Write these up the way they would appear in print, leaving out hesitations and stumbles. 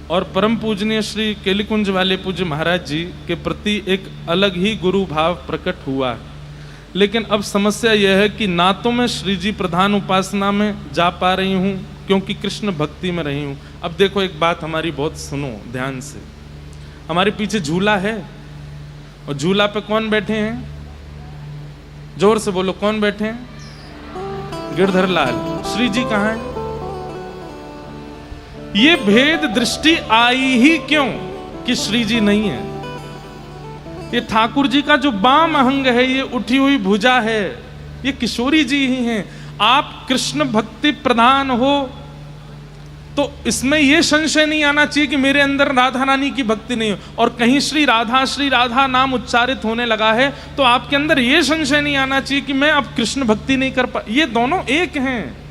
और परम पूजनीय श्री केलिकुंज वाले पूज्य महाराज जी के प्रति एक अलग ही गुरु भाव प्रकट हुआ। लेकिन अब समस्या यह है कि ना तो मैं श्री जी प्रधान उपासना में जा पा रही हूँ क्योंकि कृष्ण भक्ति में रही हूँ। अब देखो एक बात हमारी बहुत सुनो ध्यान से, हमारे पीछे झूला है और झूला पे कौन बैठे हैं? जोर से बोलो, कौन बैठे हैं? गिरधर लाल। श्री जी कहाँ हैं? ये भेद दृष्टि आई ही क्यों कि श्री जी नहीं है? ये ठाकुर जी का जो बाम अंग है, ये उठी हुई भुजा है, ये किशोरी जी ही हैं। आप कृष्ण भक्ति प्रधान हो तो इसमें यह संशय नहीं आना चाहिए कि मेरे अंदर राधा रानी की भक्ति नहीं हो। और कहीं श्री राधा नाम उच्चारित होने लगा है तो आपके अंदर यह संशय नहीं आना चाहिए कि मैं अब कृष्ण भक्ति नहीं कर पा। ये दोनों एक हैं।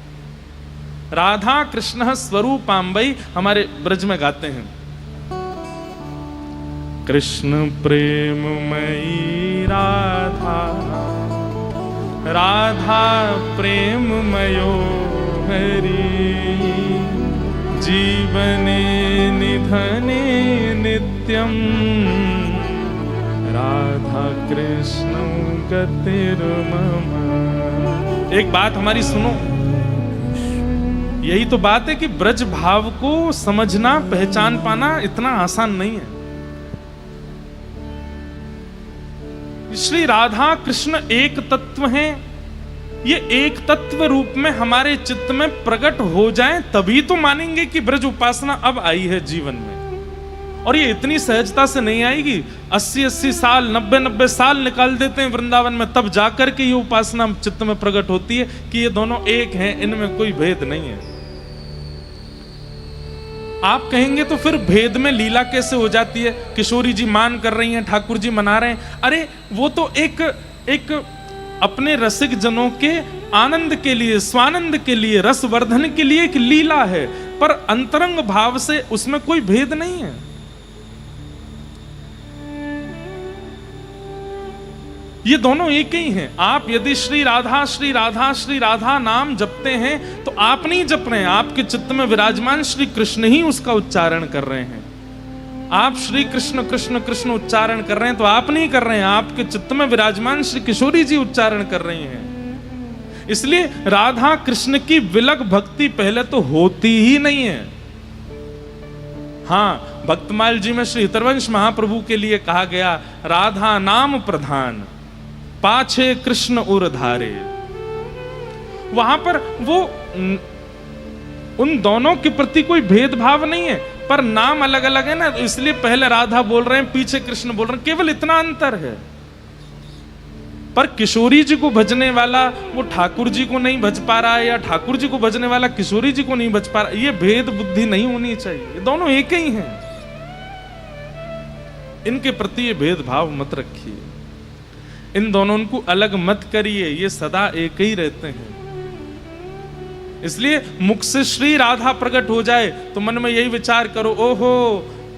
राधा कृष्ण स्वरूपाम्बई हमारे ब्रज में गाते हैं, कृष्ण प्रेममयी राधा, राधा प्रेममयो हरि, जीवने निधने नित्यम, राधा कृष्ण गतिर्मम। एक बात हमारी सुनो, यही तो बात है कि ब्रज भाव को समझना पहचान पाना इतना आसान नहीं है। श्री राधा कृष्ण एक तत्व हैं, ये एक तत्व रूप में हमारे चित्त में प्रकट हो जाएं तभी तो मानेंगे कि ब्रज उपासना अब आई है जीवन में। और ये इतनी सहजता से नहीं आएगी। 80-80 साल 90-90 साल निकाल देते हैं वृंदावन में, तब जाकर के ये उपासना चित्त में प्रकट होती है कि ये दोनों एक हैं, इनमें कोई भेद नहीं है। आप कहेंगे तो फिर भेद में लीला कैसे हो जाती है? किशोरी जी मान कर रही हैं, ठाकुर जी मना रहे हैं। अरे वो तो एक अपने रसिक जनों के आनंद के लिए, स्वानंद के लिए, रसवर्धन के लिए एक लीला है, पर अंतरंग भाव से उसमें कोई भेद नहीं है। ये दोनों एक ही हैं। आप यदि श्री राधा श्री राधा श्री राधा नाम जपते हैं तो आप नहीं जप रहे हैं, आपके चित्त में विराजमान श्री कृष्ण ही उसका उच्चारण कर रहे हैं। आप श्री कृष्ण कृष्ण कृष्ण उच्चारण कर रहे हैं तो आप नहीं कर रहे हैं, आपके चित्त में विराजमान श्री किशोरी जी उच्चारण कर रही हैं। इसलिए राधा कृष्ण की विलग भक्ति पहले तो होती ही नहीं है। हाँ, भक्तमाल जी में श्री हितरवंश महाप्रभु के लिए कहा गया, राधा नाम प्रधान पाछे कृष्ण उर धारे। वहां पर वो उन दोनों के प्रति कोई भेदभाव नहीं है, पर नाम अलग अलग है ना, इसलिए पहले राधा बोल रहे हैं, पीछे कृष्ण बोल रहे हैं, केवल इतना अंतर है। पर किशोरी जी को भजने वाला वो ठाकुर जी को नहीं भज पा रहा है, या ठाकुर जी को भजने वाला किशोरी जी को नहीं भज पा रहा, ये भेद बुद्धि नहीं होनी चाहिए। ये दोनों एक ही हैं, इनके प्रति ये भेदभाव मत रखिए, इन दोनों को अलग मत करिए, ये सदा एक ही रहते हैं। इसलिए मुख से श्री राधा प्रकट हो जाए तो मन में यही विचार करो, ओहो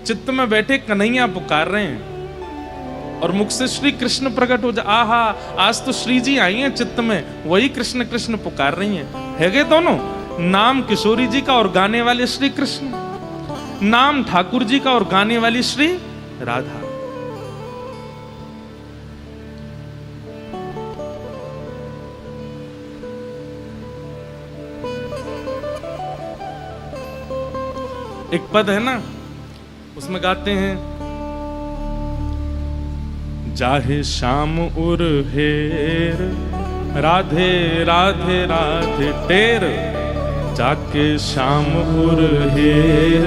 चित्त में बैठे कन्हैया पुकार रहे हैं, और मुख से श्री कृष्ण प्रकट हो जाए, आहा आज तो श्री जी आई हैं चित्त में, वही कृष्ण कृष्ण पुकार रही हैं। है गए दोनों, नाम किशोरी जी का और गाने वाले श्री कृष्ण, नाम ठाकुर जी का और गाने वाली श्री राधा। एक पद है ना, उसमें गाते हैं, जाहे शाम उर हेर, राधे राधे राधे टेर, जाके शाम उर हेर,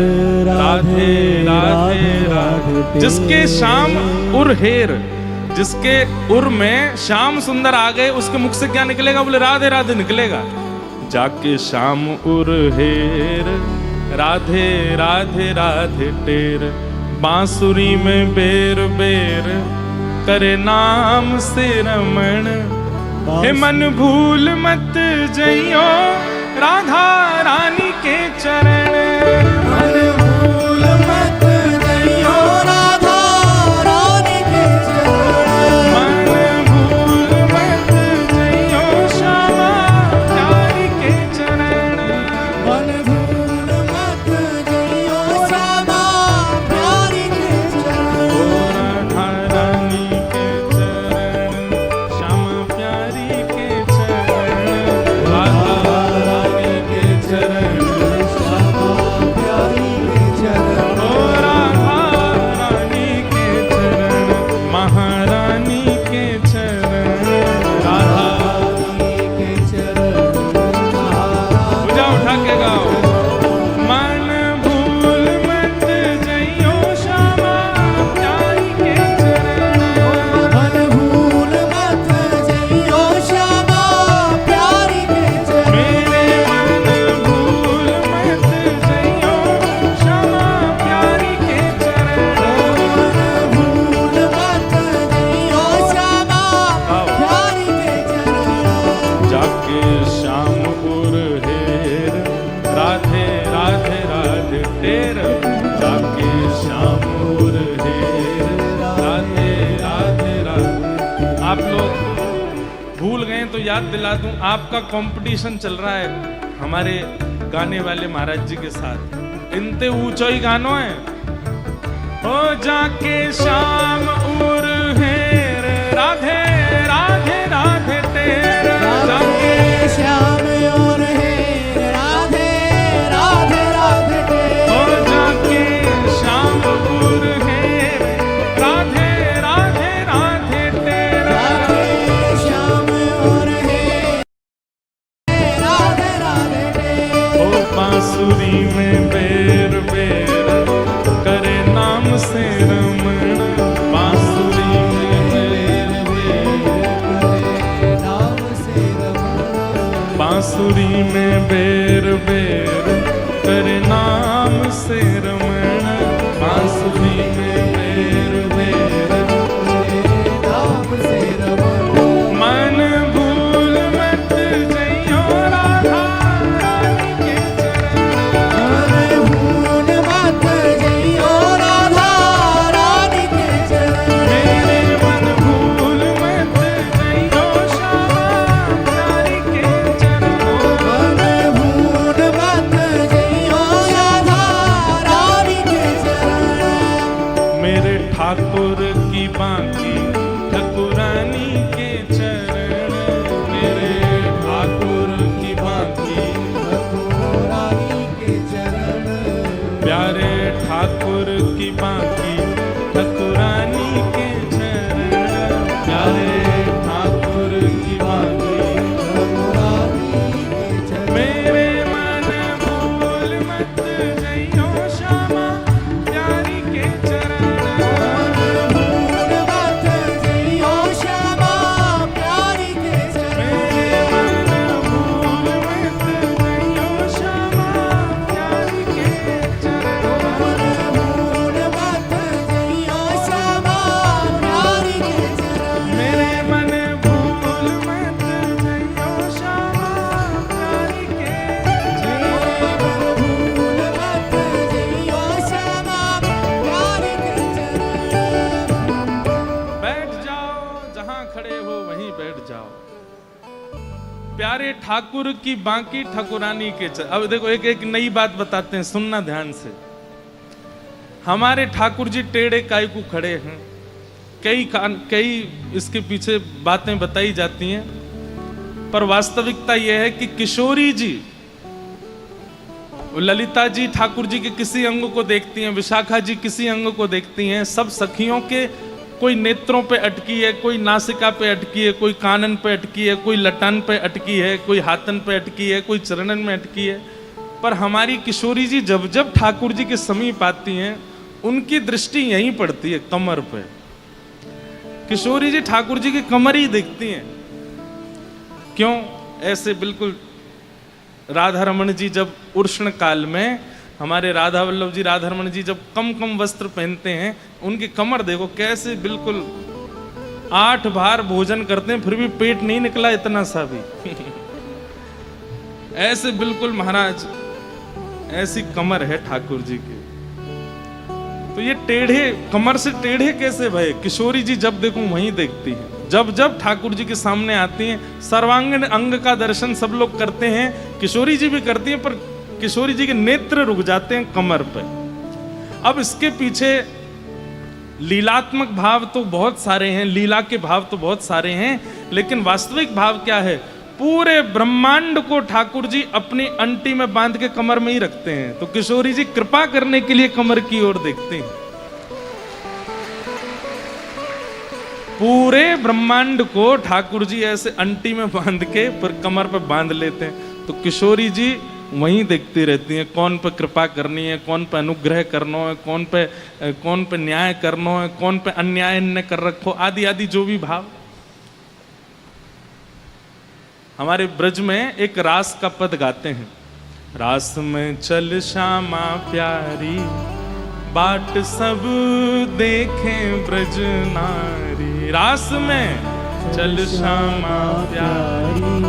राधे राधे राधे। जिसके शाम उर हेर, जिसके उर में श्याम सुंदर आ गए, उसके मुख से क्या निकलेगा? बोले राधे राधे निकलेगा। जाके शाम उर हेर, राधे राधे राधे टेर, बांसुरी में बेर बेर करे नाम से रमण, हे मन भूल मत जइयो राधा रानी के चरण, मन भूल मत जइयो राधा रानी के चरण, मन भूल मत जइयो श्यामा प्यारी के चरण, मन भूल मत जइयो राधा याद दिला दूं, आपका कंपटीशन चल रहा है हमारे गाने वाले महाराज जी के साथ। इनते ऊंचा ही गानो है। हो जाके शाम उर हेर राधे राधे राधे तेरा, जाके श्याम और हेर राधे राधे राधे तेरा, हो जाके शाम उर हेर राधे राधे राधे तेरा, श्याम और हेर राधे राधे तेरा। ओ बांसुरी में बेर बेर करे नाम से रमण, बांसुरी में बेर बेर नाम से रमण, बांसुरी में बेर बेर करे नाम से रमण, बांसुरी में बेर बेर नाम से रमण। मन भूल मत जइयो राधा रानी के चरण, मन भूल मत जइयो राधा रानी के चरण, मेरे मन भूल मत जइयो श्यामा प्यारी के चरण, मन भूल मत जइयो राधा रानी के चरण। मेरे ठाकुर की बाकी ठकुरानी के चरण, मेरे ठाकुर की बाकी रानी के चरण, प्यारे ठाकुर की बाकी ठकुरानी के चरण, प्यारे ठाकुर की बाकी, रानी के चरण। मेरे मन भूल मत जइयो श्यामा प्यारी के चरण, भूल मत जइयो श्यामा प्यारी के चरण, मेरे मन भूल मत जइयो श्यामा प्यारी के चरण, भूल मत जइयो श्यामा प्यारी के चरण, मेरे मन भूल मत जइयो श्यामा प्यारी के चरण। भूल मत जइयो श्यामा प्यारी के चरण। बैठ जाओ, जहां खड़े हो वहीं बैठ जाओ। प्यारे ठाकुर की बाकी ठकुरानी के चरण। अब देखो एक एक नई बात बताते हैं, सुनना ध्यान से। हमारे ठाकुर जी टेढ़े काय को खड़े हैं, कई इसके पीछे बातें बताई जाती हैं, पर वास्तविकता यह है कि किशोरी जी, ललिता जी ठाकुर जी के किसी अंग को देखती हैं, विशाखा जी किसी अंग को देखती हैं, सब सखियों के कोई नेत्रों पे अटकी है, कोई नासिका पे अटकी है, कोई कानन पे अटकी है, कोई लटान पे अटकी है, कोई हाथन पे अटकी है, कोई चरणन में अटकी है। पर हमारी किशोरी जी जब जब ठाकुर जी के समीप आती हैं, उनकी दृष्टि यहीं पड़ती है, कमर पे। किशोरी जी ठाकुर जी की कमर ही देखती हैं। क्यों? ऐसे बिल्कुल राधा रमण जी जब उष्ण काल में, हमारे राधा वल्लभ जी राधा रमण जी जब कम कम वस्त्र पहनते हैं, उनकी कमर देखो कैसे बिल्कुल 8 बार भोजन करते हैं फिर भी पेट नहीं निकला इतना सा भी। ऐसे बिल्कुल महाराज, ऐसी कमर है ठाकुर जी की। तो ये टेढ़े, कमर से टेढ़े कैसे भय? किशोरी जी जब देखो वहीं देखती है। जब जब ठाकुर जी के सामने आती हैं, सर्वांगीण अंग का दर्शन सब लोग करते हैं, किशोरी जी भी करती हैं, पर किशोरी जी के नेत्र रुक जाते हैं कमर पे। अब इसके पीछे लीलात्मक भाव तो बहुत सारे हैं, लीला के भाव तो बहुत सारे हैं, लेकिन वास्तविक भाव क्या है? पूरे ब्रह्मांड को ठाकुर जी अपनी अंटी में बांध के कमर में ही रखते हैं। तो किशोरी जी कृपा करने के लिए कमर की ओर देखते हैं। पूरे ब्रह्मांड को ठाकुर जी ऐसे अंटी में बांध के फिर कमर पे बांध लेते हैं। तो किशोरी जी वहीं देखती रहती हैं, कौन पे कृपा करनी है, कौन पे अनुग्रह करना है, कौन पे न्याय करना है, कौन पे अन्याय न कर रखो, आदि आदि जो भी भाव। हमारे ब्रज में एक रास का पद गाते हैं, रास में चल श्यामा प्यारी, बाट सब देखें ब्रज नारी। रास में चल श्यामा प्यारी,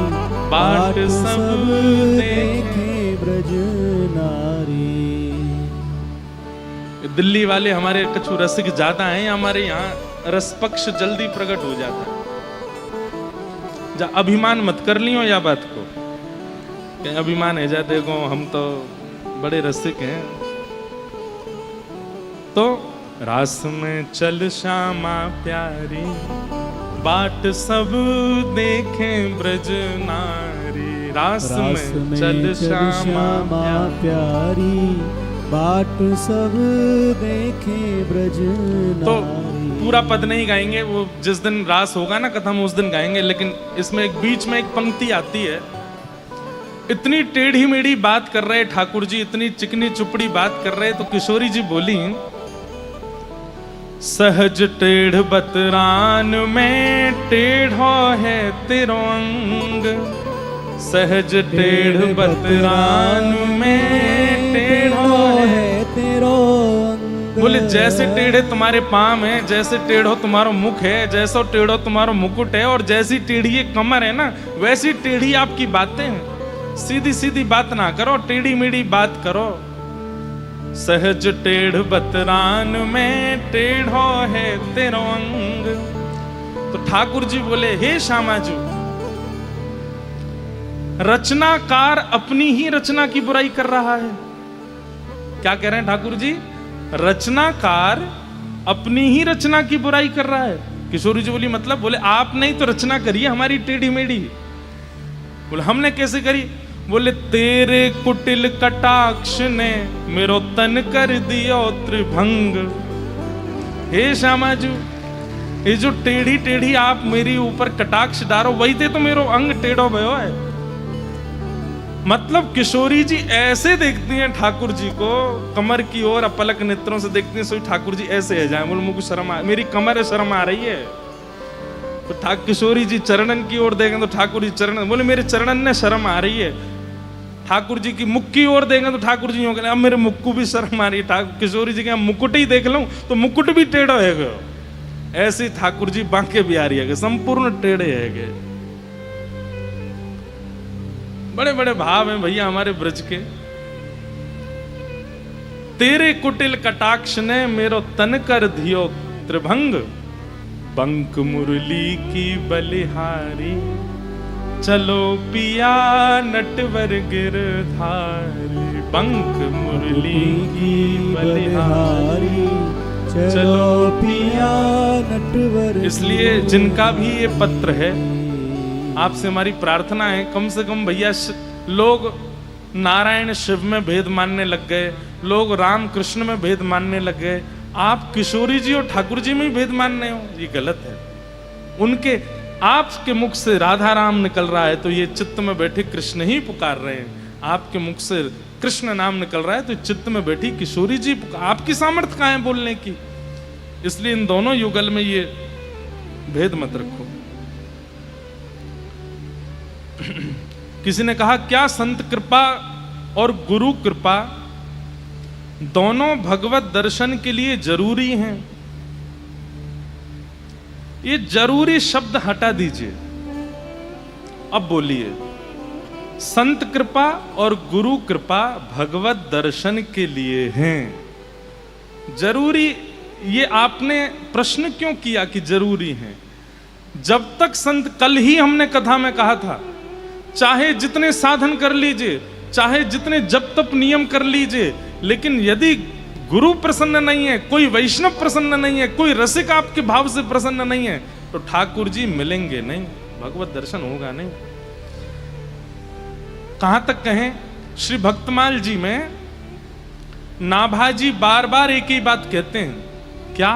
बाट सब देखें ब्रज नारी। दिल्ली वाले हमारे कछु रसिक ज्यादा हैं, हमारे यहाँ रस पक्ष जल्दी प्रकट हो जाता है। जा अभिमान मत कर लियो या बात को, कि अभिमान है जा देखो हम तो बड़े रसिक हैं। तो रास में चल श्यामा प्यारी, बाट सब देखें ब्रज नारी। रास में चल श्यामा प्यारी, बाट सब देखे ब्रज तो नारी। पूरा पद नहीं गाएंगे, वो जिस दिन रास होगा ना कथा में उस दिन गाएंगे, लेकिन इसमें एक बीच में एक पंक्ति आती है। इतनी टेढ़ी मेढ़ी बात कर रहे ठाकुर जी, इतनी चिकनी चुपड़ी बात कर रहे, तो किशोरी जी बोली, सहज टेढ़ बतरान में टेढ़ो है तेरो अंग, सहज टेढ़ बतरान में टेढ़ो है तेरो अंग। बोले जैसे टेढ़े तुम्हारे पाँव हैं, जैसे टेढ़ो तुम्हारा मुख है, जैसा टेढ़ो तुम्हारा मुकुट है, और जैसी टेढ़ी ये कमर है ना, वैसी टेढ़ी आपकी बातें हैं। सीधी सीधी बात ना करो, टेढ़ी मेढ़ी बात करो। सहज टेढ़ बतरान में टेढ़ो है तेरो अंग। तो ठाकुर जी बोले, हे श्यामाजू, रचनाकार अपनी ही रचना की बुराई कर रहा है। क्या कह रहे हैं ठाकुर जी? रचनाकार अपनी ही रचना की बुराई कर रहा है। किशोरी जी बोली मतलब? बोले आप नहीं तो रचना करिए हमारी टेढ़ी मेढ़ी। बोले हमने कैसे करी? बोले तेरे कुटिल कटाक्ष ने मेरो तन कर दियो त्रिभंग। हे श्यामाजू, ये जो टेढ़ी टेढ़ी आप मेरी ऊपर कटाक्ष डारो, वही थे तो मेरो अंग टेढ़ो भयो है। मतलब किशोरी जी ऐसे देखती हैं ठाकुर जी को, कमर की ओर अपलक नेत्रों से देखती हैं, सोई ठाकुर जी ऐसे है जाए। बोले मुझको शर्म आ, मेरी कमर शर्म आ रही है। तो किशोरी जी चरणन की ओर देखें तो ठाकुर जी चरणन, बोले मेरे चरणन ने शर्म आ रही है। ठाकुर जी की मुख की ओर देखें तो ठाकुर जी अब मेरे मुख को भी शर्म आ रही है। किशोरी जी के मुकुट ही देख लूं तो मुकुट भी टेढ़ो है गयो। ऐसे ठाकुर जी बांके बिहारी है, संपूर्ण टेढ़े है गए। बड़े बड़े भाव हैं भैया हमारे ब्रज के। तेरे कुटिल कटाक्ष ने मेरो तन कर दियो त्रिभंग, बंक मुरली की बलिहारी, चलो पिया नटवर गिरधारी। बंक मुरली की बलिहारी, चलो पिया नटवर। इसलिए जिनका भी ये पत्र है, आपसे हमारी प्रार्थना है, कम से कम भैया लोग नारायण शिव में भेद मानने लग गए, लोग राम कृष्ण में भेद मानने लग गए, आप किशोरी जी और ठाकुर जी में ही भेद मानने हो, ये गलत है। उनके आपके मुख से राधा राम निकल रहा है तो ये चित्त में बैठे कृष्ण ही पुकार रहे हैं। आपके मुख से कृष्ण नाम निकल रहा है तो चित्त में बैठी किशोरी जी आपकी सामर्थ्य कहाँ है बोलने की? इसलिए इन दोनों युगल में ये भेद मत रखो। किसी ने कहा क्या संत कृपा और गुरु कृपा दोनों भगवत दर्शन के लिए जरूरी हैं? ये जरूरी शब्द हटा दीजिए, अब बोलिए संत कृपा और गुरु कृपा भगवत दर्शन के लिए हैं। जरूरी, ये आपने प्रश्न क्यों किया कि जरूरी हैं? जब तक संत, कल ही हमने कथा में कहा था, चाहे जितने साधन कर लीजिए, चाहे जितने जप तप नियम कर लीजिए, लेकिन यदि गुरु प्रसन्न नहीं है, कोई वैष्णव प्रसन्न नहीं है, कोई रसिक आपके भाव से प्रसन्न नहीं है, तो ठाकुर जी मिलेंगे नहीं, भगवत दर्शन होगा नहीं। कहां तक कहें, श्री भक्तमाल जी में नाभाजी बार बार एक ही बात कहते हैं, क्या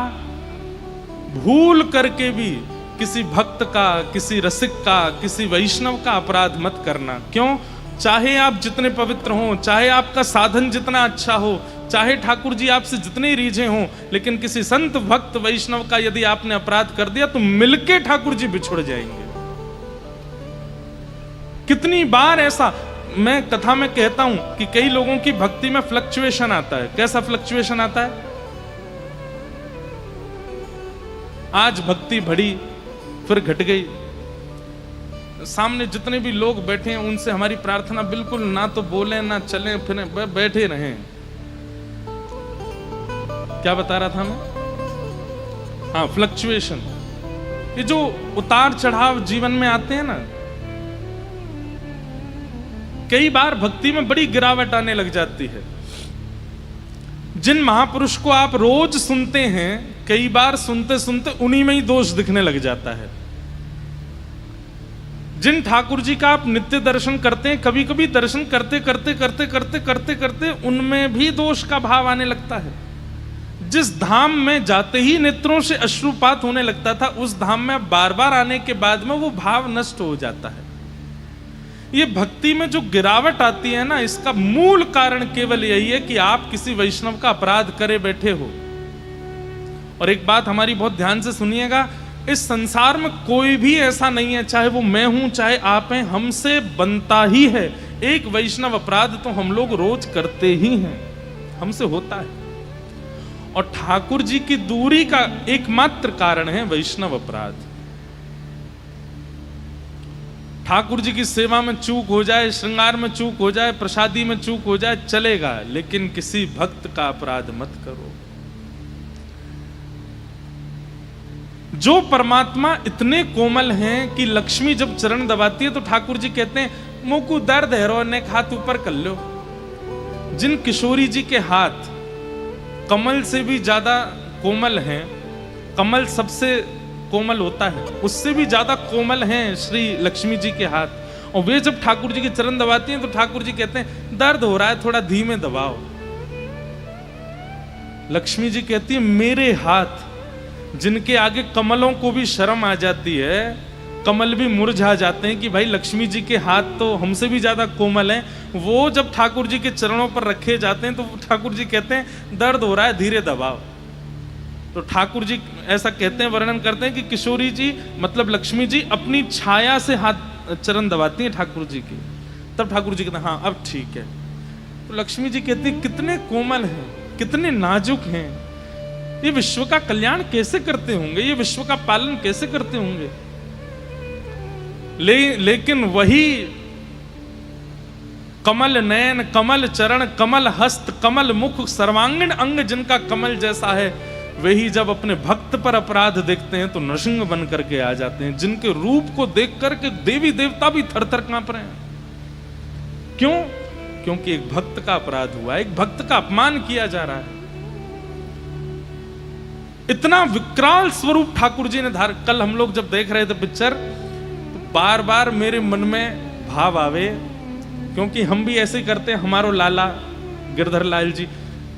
भूल करके भी किसी भक्त का, किसी रसिक का, किसी वैष्णव का अपराध मत करना। क्यों? चाहे आप जितने पवित्र हों, चाहे आपका साधन जितना अच्छा हो, चाहे ठाकुर जी आपसे जितने रीझे हों, लेकिन किसी संत भक्त वैष्णव का यदि आपने अपराध कर दिया तो मिलके ठाकुर जी बिछुड़ जाएंगे। कितनी बार ऐसा मैं कथा में कहता हूं कि कई लोगों की भक्ति में फ्लक्चुएशन आता है। कैसा फ्लक्चुएशन आता है? आज भक्ति बढ़ी फिर घट गई। सामने जितने भी लोग बैठे हैं उनसे हमारी प्रार्थना बिल्कुल ना तो बोले ना चले फिर बैठे रहें। क्या बता रहा था मैं? हाँ, फ्लक्चुएशन। ये जो उतार चढ़ाव जीवन में आते हैं ना, कई बार भक्ति में बड़ी गिरावट आने लग जाती है। जिन महापुरुष को आप रोज सुनते हैं, कई बार सुनते सुनते उन्हीं में ही दोष दिखने लग जाता है। जिन ठाकुर जी का आप नित्य दर्शन करते हैं, कभी कभी दर्शन करते करते करते करते करते करते उनमें भी दोष का भाव आने लगता है। जिस धाम में जाते ही नेत्रों से अश्रुपात होने लगता था, उस धाम में बार बार आने के बाद में वो भाव नष्ट हो जाता है। ये भक्ति में जो गिरावट आती है ना, इसका मूल कारण केवल यही है कि आप किसी वैष्णव का अपराध करे बैठे हो। और एक बात हमारी बहुत ध्यान से सुनिएगा, इस संसार में कोई भी ऐसा नहीं है, चाहे वो मैं हूं चाहे आप हैं, हमसे बनता ही है एक वैष्णव अपराध। तो हम लोग रोज करते ही हैं, हमसे होता है। और ठाकुर जी की दूरी का एकमात्र कारण है वैष्णव अपराध। ठाकुर जी की सेवा में चूक हो जाए, श्रृंगार में चूक हो जाए, प्रसादी में चूक हो जाए, चलेगा, लेकिन किसी भक्त का अपराध मत करो। जो परमात्मा इतने कोमल हैं कि लक्ष्मी जब चरण दबाती है तो ठाकुर जी कहते हैं मुंह को दर्द है रो, ने हाथ ऊपर कर लो। जिन किशोरी जी के हाथ कमल से भी ज्यादा कोमल हैं, कमल सबसे कोमल होता है, उससे भी ज्यादा कोमल हैं श्री लक्ष्मी जी के हाथ। और वे जब ठाकुर जी के चरण दबाती हैं तो ठाकुर जी कहते हैं दर्द हो रहा है, थोड़ा धीमे दबाओ। लक्ष्मी जी कहती है मेरे हाथ, जिनके आगे कमलों को भी शर्म आ जाती है, कमल भी मुरझा जाते हैं कि भाई लक्ष्मी जी के हाथ तो हमसे भी ज्यादा कोमल हैं, वो जब ठाकुर जी के चरणों पर रखे जाते हैं तो ठाकुर जी कहते हैं दर्द हो रहा है, धीरे दबाओ। तो ठाकुर जी ऐसा कहते हैं, वर्णन करते हैं कि किशोरी जी मतलब लक्ष्मी जी अपनी छाया से हाथ चरण दबाती हैं ठाकुर जी की। तब ठाकुर जी कहते हैं हाँ अब ठीक है। तो लक्ष्मी जी कहती है कितने कोमल हैं, कितने नाजुक हैं, ये विश्व का कल्याण कैसे करते होंगे, ये विश्व का पालन कैसे करते होंगे। लेकिन वही कमल नयन, कमल चरण, कमल हस्त, कमल मुख, सर्वांगीण अंग जिनका कमल जैसा है, वही जब अपने भक्त पर अपराध देखते हैं तो नृसिंह बन करके आ जाते हैं, जिनके रूप को देख करके देवी देवता भी थर थर कांप रहे हैं। क्यों? क्योंकि एक भक्त का अपराध हुआ, एक भक्त का अपमान किया जा रहा है। इतना विकराल स्वरूप ठाकुर जी ने धार। कल हम लोग जब देख रहे थे पिक्चर तो बार बार मेरे मन में भाव आवे, क्योंकि हम भी ऐसे ही करते हैं। हमारो लाला गिरधर लाल जी,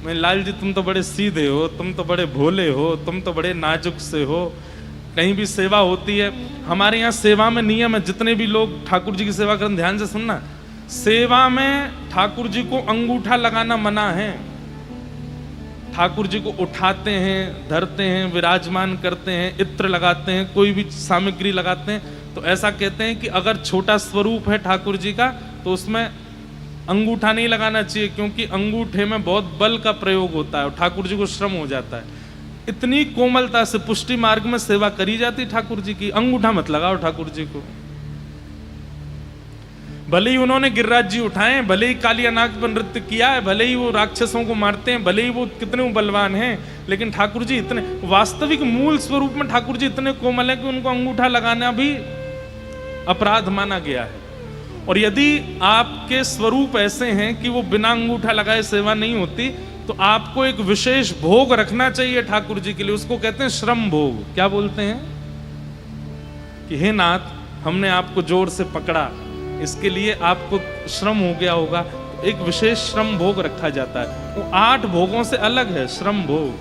मैं लाल जी तुम तो बड़े सीधे हो, तुम तो बड़े भोले हो, तुम तो बड़े नाजुक से हो। कहीं भी सेवा होती है, हमारे यहाँ सेवा में नियम है, जितने भी लोग ठाकुर जी की सेवा करें ध्यान से सुनना, सेवा में ठाकुर जी को अंगूठा लगाना मना है। ठाकुर जी को उठाते हैं, धरते हैं, विराजमान करते हैं, इत्र लगाते हैं, कोई भी सामग्री लगाते हैं, तो ऐसा कहते हैं कि अगर छोटा स्वरूप है ठाकुर जी का तो उसमें अंगूठा नहीं लगाना चाहिए, क्योंकि अंगूठे में बहुत बल का प्रयोग होता है और ठाकुर जी को श्रम हो जाता है। इतनी कोमलता से पुष्टि मार्ग में सेवा करी जाती ठाकुर जी की, अंगूठा मत लगाओ ठाकुर जी को। भले ही उन्होंने गिरिराज जी उठाए, भले ही कालिया नाग पर नृत्य किया है, भले ही वो राक्षसों को मारते हैं, भले ही वो कितने बलवान हैं, लेकिन ठाकुर जी इतने वास्तविक मूल स्वरूप में ठाकुर जी इतने कोमल हैं कि उनको अंगूठा लगाना भी अपराध माना गया है। और यदि आपके स्वरूप ऐसे हैं कि वो बिना अंगूठा लगाए सेवा नहीं होती, तो आपको एक विशेष भोग रखना चाहिए ठाकुर जी के लिए। उसको कहते हैं श्रम भोग। क्या बोलते हैं कि हे नाथ, हमने आपको जोर से पकड़ा, इसके लिए आपको श्रम हो गया होगा, तो एक विशेष श्रम भोग रखा जाता है। वो 8 भोगों से अलग है श्रम भोग।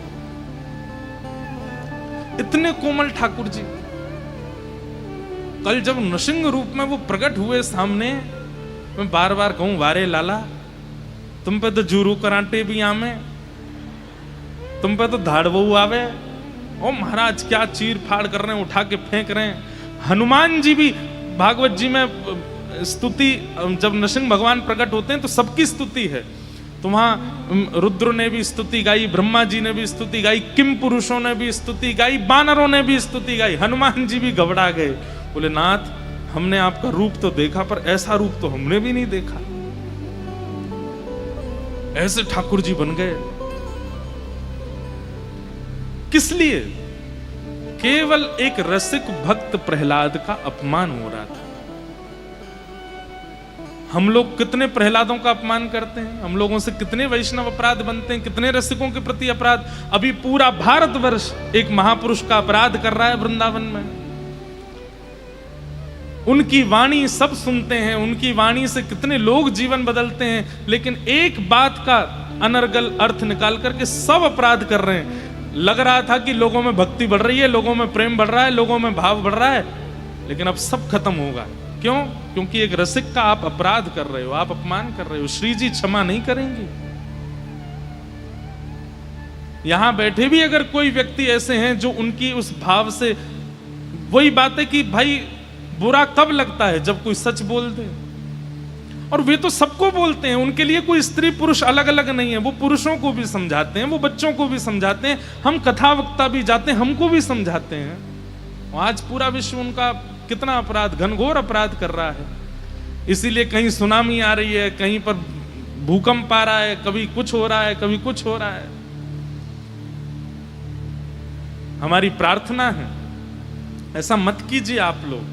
इतने कोमल ठाकुर जी। कल जब नृसिंह रूप में वो प्रकट हुए सामने, मैं बार बार कहूं वारे लाला, तुम पे तो जूरू कराटे भी आवे, तुम पे तो धाड़बू आवे। ओ महाराज क्या चीर फाड़ कर रहे हैं, उठा के फेंक रहे हैं। हनुमान जी भी भागवत जी में स्तुति, जब नृसिंह भगवान प्रकट होते हैं तो सबकी स्तुति है। तो वहां रुद्र ने भी स्तुति गाई, ब्रह्मा जी ने भी स्तुति गाई, किम पुरुषों ने भी स्तुति गाई, बानरों ने भी स्तुति गाई। हनुमान जी भी घबरा गए, बोले नाथ हमने आपका रूप तो देखा, पर ऐसा रूप तो हमने भी नहीं देखा। ऐसे ठाकुर जी बन गए। किस लिए? केवल एक रसिक भक्त प्रहलाद का अपमान हो रहा था। हम लोग कितने प्रहलादों का अपमान करते हैं, हम लोगों से कितने वैष्णव अपराध बनते हैं, कितने रसिकों के प्रति अपराध। अभी पूरा भारतवर्ष एक महापुरुष का अपराध कर रहा है वृंदावन में। उनकी वाणी सब सुनते हैं, उनकी वाणी से कितने लोग जीवन बदलते हैं, लेकिन एक बात का अनर्गल अर्थ निकाल करके सब अपराध कर रहे हैं। लग रहा था कि लोगों में भक्ति बढ़ रही है, लोगों में प्रेम बढ़ रहा है, लोगों में भाव बढ़ रहा है, लेकिन अब सब खत्म होगा। क्यों? क्योंकि एक रसिक का आप अपराध कर रहे हो, आप अपमान कर रहे हो। श्री जी क्षमा नहीं करेंगे। यहां बैठे भी अगर कोई व्यक्ति ऐसे हैं जो उनकी उस भाव से, वही बात है कि भाई बुरा कब लगता है, जब कोई सच बोल दे। और वे तो सबको बोलते हैं, उनके लिए कोई स्त्री पुरुष अलग अलग नहीं है। वो पुरुषों को भी समझाते हैं, वो बच्चों को भी समझाते हैं, हम कथा वक्ता भी जाते हैं, हमको भी समझाते हैं। आज पूरा विश्व उनका कितना अपराध, घनघोर अपराध कर रहा है। इसीलिए कहीं सुनामी आ रही है, कहीं पर भूकंप आ रहा है, कभी कुछ हो रहा है, कभी कुछ हो रहा है। हमारी प्रार्थना है ऐसा मत कीजिए आप लोग।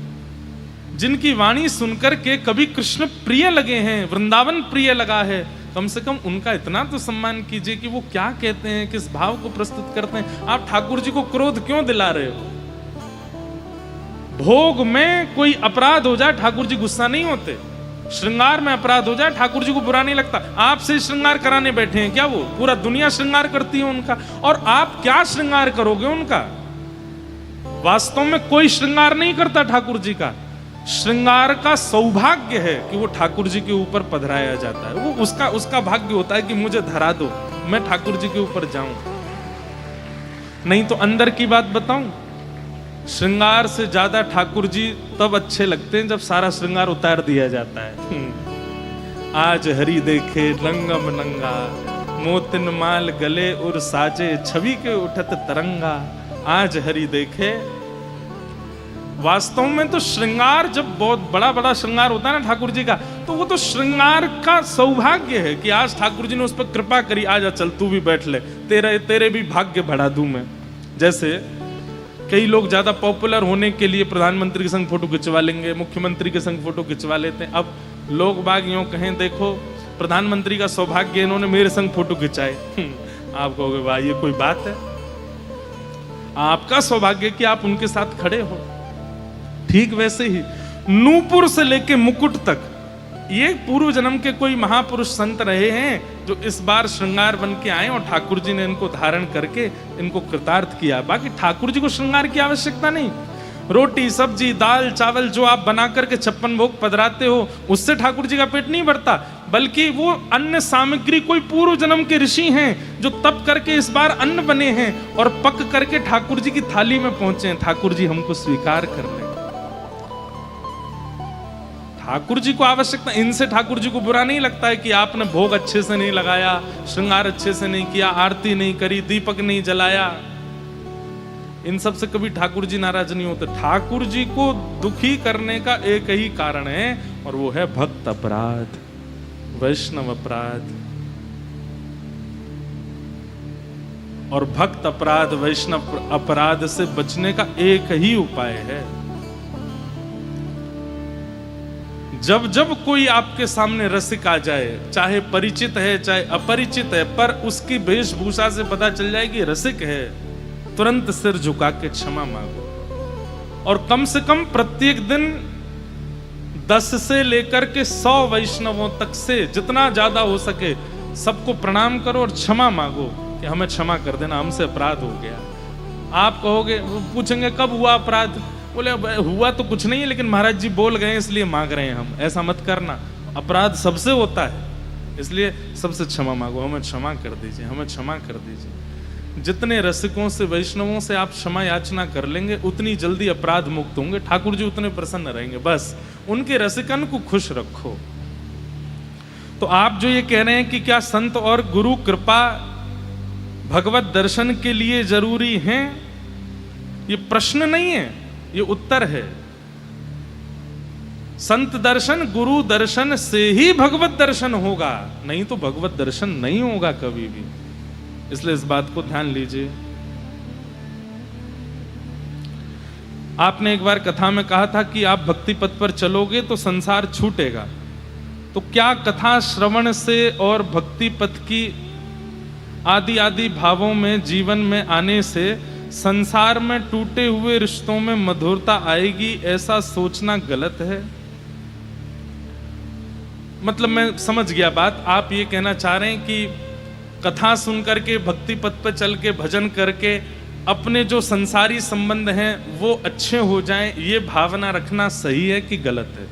जिनकी वाणी सुनकर के कभी कृष्ण प्रिय लगे हैं, वृंदावन प्रिय लगा है, कम से कम उनका इतना तो सम्मान कीजिए कि वो क्या कहते हैं, किस भाव को प्रस्तुत करते हैं। आप ठाकुर जी को क्रोध क्यों दिला रहे हो? भोग में कोई अपराध हो जाए ठाकुर जी गुस्सा नहीं होते, श्रृंगार में अपराध हो जाए ठाकुर जी को बुरा नहीं लगता। आपसे श्रृंगार कराने बैठे हैं क्या? वो पूरा दुनिया श्रृंगार करती है उनका, और आप क्या श्रृंगार करोगे उनका? वास्तव में कोई श्रृंगार नहीं करता ठाकुर जी का। श्रृंगार का सौभाग्य है कि वो ठाकुर जी के ऊपर पधराया जाता है। वो उसका भाग्य होता है कि मुझे धरा दो, मैं ठाकुर जी के ऊपर जाऊं। नहीं तो अंदर की बात बताऊं, श्रृंगार से ज्यादा ठाकुर जी तब अच्छे लगते हैं जब सारा श्रृंगार उतार दिया जाता है। आज हरि देखे नंगम नंगा, मोतिन माल गले और साजे, छवि के उठत तरंगा। आज हरि देखे। वास्तव में तो श्रृंगार जब बहुत बड़ा बड़ा श्रृंगार होता है ना ठाकुर जी का, तो वो तो श्रृंगार का सौभाग्य है कि आज ठाकुर जी ने उस पर कृपा करी। आजा चल तू भी बैठ ले, तेरे भी भाग्य बढ़ा दूं मैं। जैसे कई लोग ज्यादा पॉपुलर होने के लिए प्रधानमंत्री के संग फोटो खिंचवा लेंगे, मुख्यमंत्री के संग फोटो खिंचवा लेते हैं। अब लोग बाग यूं कहें, देखो प्रधानमंत्री का सौभाग्य इन्होंने मेरे संग फोटो खिंचाए। आप कहोगे वाह ये कोई बात है? आपका सौभाग्य कि आप उनके साथ खड़े हो। ठीक वैसे ही नूपुर से लेके मुकुट तक ये पूर्व जन्म के कोई महापुरुष संत रहे हैं जो इस बार श्रृंगार बन के आए और ठाकुर जी ने इनको धारण करके इनको कृतार्थ किया। बाकी ठाकुर जी को श्रृंगार की आवश्यकता नहीं। रोटी सब्जी दाल चावल जो आप बना करके 56 भोग पधराते हो, उससे ठाकुर जी का पेट नहीं भरता, बल्कि वो अन्न सामग्री कोई पूर्व जन्म के ऋषि हैं जो तप करके इस बार अन्न बने हैं और पक करके ठाकुर जी की थाली में पहुंचे हैं। ठाकुर जी हमको स्वीकार कर लें। ठाकुर जी को आवश्यकता, इनसे ठाकुर जी को बुरा नहीं लगता है कि आपने भोग अच्छे से नहीं लगाया, श्रृंगार अच्छे से नहीं किया, आरती नहीं करी, दीपक नहीं जलाया। इन सब से कभी ठाकुर जी नाराज नहीं होते। ठाकुर जी को दुखी करने का एक ही कारण है और वो है भक्त अपराध, वैष्णव अपराध। और भक्त अपराध वैष्णव अपराध से बचने का एक ही उपाय है। जब जब कोई आपके सामने रसिक आ जाए, चाहे परिचित है चाहे अपरिचित है, पर उसकी वेशभूषा से पता चल जाए कि रसिक है, तुरंत सिर झुका के क्षमा मांगो। और कम से कम प्रत्येक दिन 10 से लेकर के 100 वैष्णवों तक से जितना ज्यादा हो सके सबको प्रणाम करो और क्षमा मांगो कि हमें क्षमा कर देना, हमसे अपराध हो गया। आप कहोगे, पूछेंगे कब हुआ अपराध? बोले हुआ तो कुछ नहीं है, लेकिन महाराज जी बोल गए इसलिए मांग रहे हैं हम। ऐसा मत करना, अपराध सबसे होता है, इसलिए सबसे क्षमा मांगो, हमें क्षमा कर दीजिए, हमें क्षमा कर दीजिए। जितने रसिकों से वैष्णवों से आप क्षमा याचना कर लेंगे उतनी जल्दी अपराध मुक्त होंगे, ठाकुर जी उतने प्रसन्न रहेंगे। बस उनके रसिकन को खुश रखो। तो आप जो ये कह रहे हैं कि क्या संत और गुरु कृपा भगवत दर्शन के लिए जरूरी है, ये प्रश्न नहीं है, ये उत्तर है। संत दर्शन गुरु दर्शन से ही भगवत दर्शन होगा, नहीं तो भगवत दर्शन नहीं होगा कभी भी। इसलिए इस बात को ध्यान लीजिए। आपने एक बार कथा में कहा था कि आप भक्ति पथ पर चलोगे तो संसार छूटेगा। तो क्या कथा श्रवण से और भक्ति पथ की आदि आदि भावों में जीवन में आने से संसार में टूटे हुए रिश्तों में मधुरता आएगी, ऐसा सोचना गलत है? मतलब मैं समझ गया बात। आप ये कहना चाह रहे हैं कि कथा सुन करके भक्ति पथ पर चल के भजन करके अपने जो संसारी संबंध हैं वो अच्छे हो जाएं, ये भावना रखना सही है कि गलत है?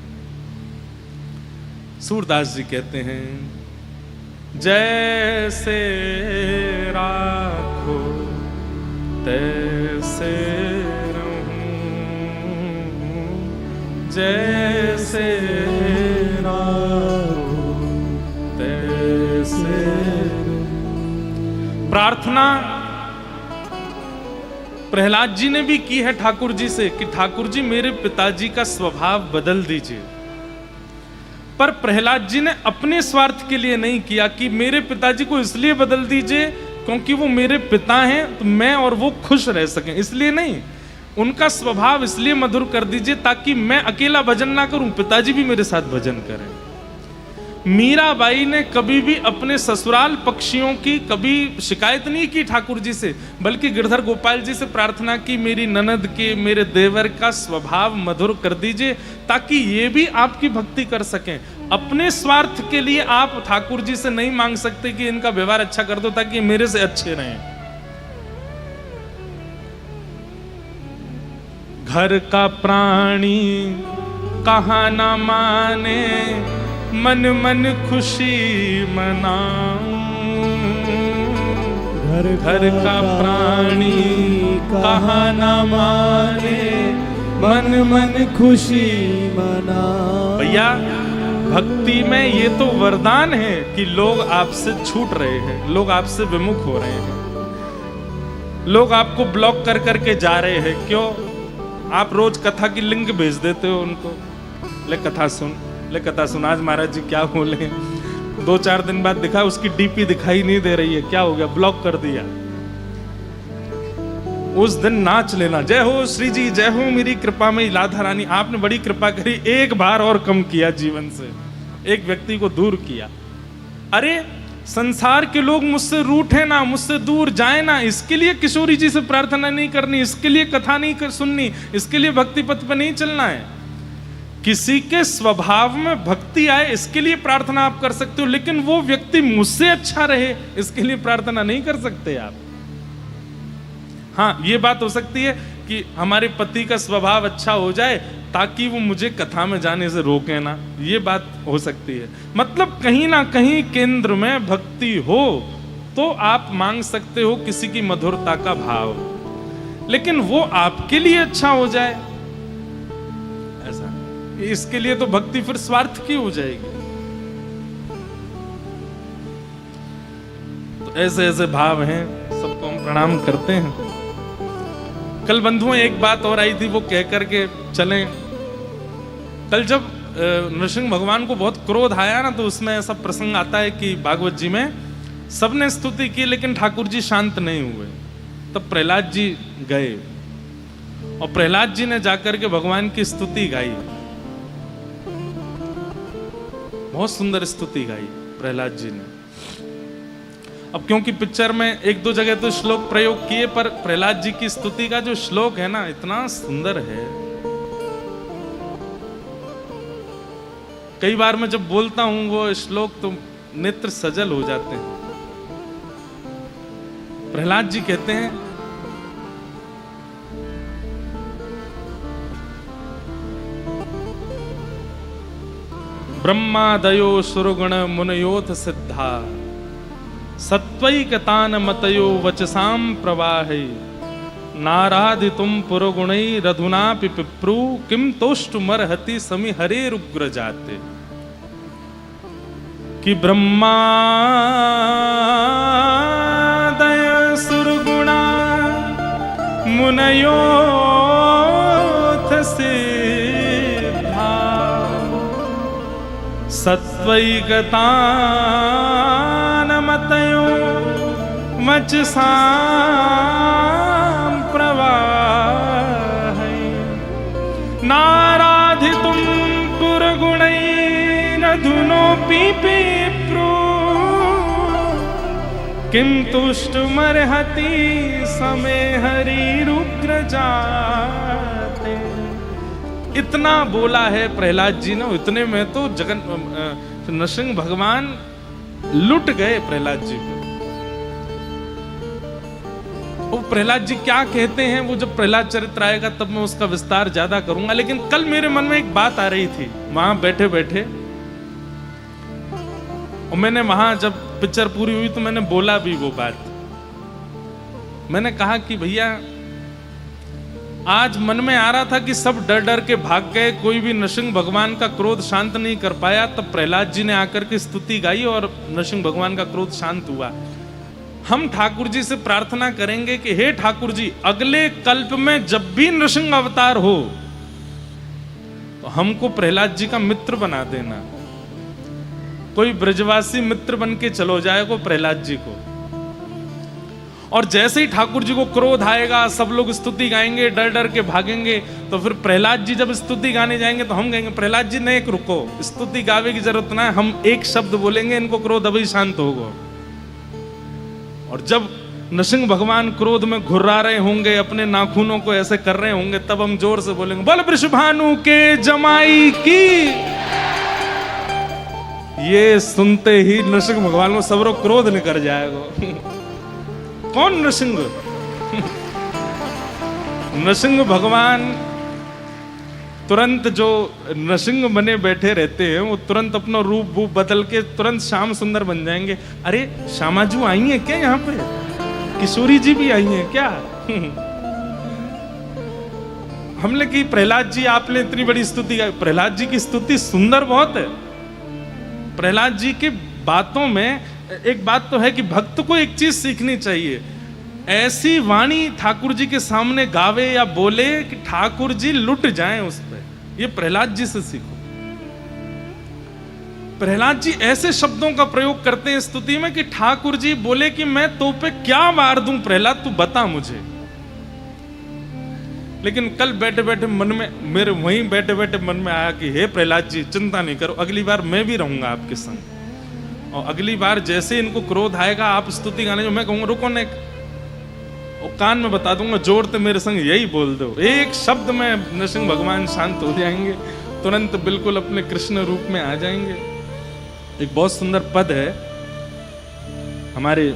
सूरदास जी कहते हैं, जैसे राखो तैसे रहूं, जैसे राखो तैसे। प्रार्थना प्रहलाद जी ने भी की है ठाकुर जी से कि ठाकुर जी मेरे पिताजी का स्वभाव बदल दीजिए। पर प्रहलाद जी ने अपने स्वार्थ के लिए नहीं किया कि मेरे पिताजी को इसलिए बदल दीजिए क्योंकि वो मेरे पिता हैं तो मैं और वो खुश रह सकें, इसलिए नहीं। उनका स्वभाव इसलिए मधुर कर दीजिए ताकि मैं अकेला भजन ना करूं, पिताजी भी मेरे साथ भजन करें। मीराबाई ने कभी भी अपने ससुराल पक्षियों की कभी शिकायत नहीं की ठाकुर जी से, बल्कि गिरधर गोपाल जी से प्रार्थना की मेरी ननद के, मेरे देवर का स्वभाव मधुर कर दीजिए ताकि ये भी आपकी भक्ति कर सकें। अपने स्वार्थ के लिए आप ठाकुर जी से नहीं मांग सकते कि इनका व्यवहार अच्छा कर दो ताकि मेरे से अच्छे रहें। घर का प्राणी कहा ना माने, मन मन खुशी मनाऊं। घर का प्राणी कहा ना माने, मन मन खुशी मना। भैया भक्ति में ये तो वरदान है कि लोग आपसे छूट रहे हैं, लोग आपसे विमुख हो रहे हैं, लोग आपको ब्लॉक कर करके जा रहे हैं। क्यों? आप रोज कथा की लिंक भेज देते हो उनको, ले कथा सुन, ले कथा सुन। आज महाराज जी क्या बोले, 2-4 दिन बाद दिखा उसकी डीपी दिखाई नहीं दे रही है, क्या हो गया? ब्लॉक कर दिया। उस दिन नाच लेना, जय हो श्री जी, जय हो मेरी कृपा में राधा रानी, आपने बड़ी कृपा करी, एक बार और कम किया जीवन से, एक व्यक्ति को दूर किया। अरे संसार के लोग मुझसे रूठे ना, मुझसे दूर जाए ना, इसके लिए किशोरी जी से प्रार्थना नहीं करनी, इसके लिए कथा नहीं सुननी, इसके लिए भक्ति पथ पर नहीं चलना है। किसी के स्वभाव में भक्ति आए इसके लिए प्रार्थना आप कर सकते हो, लेकिन वो व्यक्ति मुझसे अच्छा रहे इसके लिए प्रार्थना नहीं कर सकते आप। हाँ, ये बात हो सकती है कि हमारे पति का स्वभाव अच्छा हो जाए ताकि वो मुझे कथा में जाने से रोके ना, ये बात हो सकती है। मतलब कहीं ना कहीं केंद्र में भक्ति हो तो आप मांग सकते हो किसी की मधुरता का भाव, लेकिन वो आपके लिए अच्छा हो जाए ऐसा, इसके लिए तो भक्ति फिर स्वार्थ की हो जाएगी। तो ऐसे ऐसे भाव हैं, सबको हम प्रणाम करते हैं। कल बंधुओं एक बात और आई थी, वो कह करके चलें। कल जब नरसिंह भगवान को बहुत क्रोध आया ना, तो उसमें ऐसा प्रसंग आता है कि भागवत जी में सबने स्तुति की लेकिन ठाकुर जी शांत नहीं हुए। तब प्रहलाद जी गए और प्रहलाद जी ने जाकर के भगवान की स्तुति गाई, बहुत सुंदर स्तुति गाई प्रहलाद जी ने। अब क्योंकि पिक्चर में 1-2 जगह तो श्लोक प्रयोग किए, पर प्रहलाद जी की स्तुति का जो श्लोक है ना, इतना सुंदर है। कई बार मैं जब बोलता हूं वो श्लोक तो नेत्र सजल हो जाते हैं। प्रहलाद जी कहते हैं, ब्रह्मादयो सुरगुण मुनयोथ सिद्धा, सत्वैकतान मतयो वचसाम प्रवाहे, नाराधितुम पुरगुणैरधुनापि पिप्रू, किम तोष्टुमर्हति समिहरेरुग्र जाते। कि ब्रह्मादय सुरगुणा मुनयोथ सिद्धा, सत्वैकतान मतयो वचसाम प्रवाहे। विप्रो किम तुष्टुमर्हति समय हरिरुग्र जाते। इतना बोला है प्रहलाद जी ने, इतने में तो नरसिंह भगवान लुट गए प्रहलाद जी को। वो प्रहलाद जी क्या कहते हैं वो जब प्रहलाद चरित्र आएगा तब मैं उसका विस्तार ज्यादा करूंगा। लेकिन कल मेरे मन में एक बात आ रही थी वहां बैठे बैठे, और मैंने वहां जब पिक्चर पूरी हुई तो मैंने बोला भी वो बात। मैंने कहा कि भैया आज मन में आ रहा था कि सब डर डर के भाग गए, कोई भी नरसिंह भगवान का क्रोध शांत नहीं कर पाया, तब प्रहलाद जी ने आकर के स्तुति गाई और नरसिंह भगवान का क्रोध शांत हुआ। हम ठाकुर जी से प्रार्थना करेंगे कि हे ठाकुर जी, अगले कल्प में जब भी नरसिंह अवतार हो तो हमको प्रहलाद जी का मित्र बना देना। कोई ब्रजवासी मित्र बन के चलो जाएगा प्रहलाद जी को, और जैसे ही ठाकुर जी को क्रोध आएगा सब लोग स्तुति गाएंगे, डर डर के भागेंगे, तो फिर प्रहलाद जी जब स्तुति गाने जाएंगे तो हम कहेंगे प्रहलाद जी ने एक रुको, स्तुति गावे की जरूरत ना है, हम एक शब्द बोलेंगे इनको क्रोध अभी शांत होगा। और जब नरसिंह भगवान क्रोध में घुर्रा रहे होंगे, अपने नाखूनों को ऐसे कर रहे होंगे, तब हम जोर से बोलेंगे बोल वृषभानु के जमाई की। ये सुनते ही नरसिंह भगवान को सबरो क्रोध निकल जाएगा। कौन नरसिंह? नरसिंह भगवान तुरंत जो नरसिंह बने बैठे रहते हैं वो तुरंत अपना रूप बदल के तुरंत श्याम सुंदर बन जाएंगे। अरे श्यामाजू आई हैं क्या यहाँ पे? किशोरी जी भी आई हैं क्या? हमने की प्रहलाद जी आपने इतनी बड़ी स्तुति गाई। प्रहलाद जी की स्तुति सुंदर बहुत है। प्रहलाद जी की बातों में एक बात तो है कि भक्त को एक चीज सीखनी चाहिए, ऐसी वाणी ठाकुर जी के सामने गावे या बोले कि ठाकुर जी लुट जाएं उस पे। ये प्रहलाद जी से सीखो। प्रहलाद जी ऐसे शब्दों का प्रयोग करते हैं स्तुति में कि ठाकुर जी बोले कि मैं तो पे क्या वार दूं प्रहलाद, तू बता मुझे। लेकिन कल बैठे बैठे मन में मेरे वहीं बैठे बैठे मन में आया कि हे प्रहलाद जी चिंता नहीं करो, अगली बार मैं भी रहूंगा आपके संग, और अगली बार जैसे इनको क्रोध आएगा आप स्तुति गाने जो मैं कहूंगा रुको ने, और कान में बता दूंगा जोड़ते मेरे संग यही बोल दो, एक शब्द में नरसिंह भगवान शांत हो जाएंगे, तुरंत बिल्कुल अपने कृष्ण रूप में आ जाएंगे। एक बहुत सुंदर पद है हमारे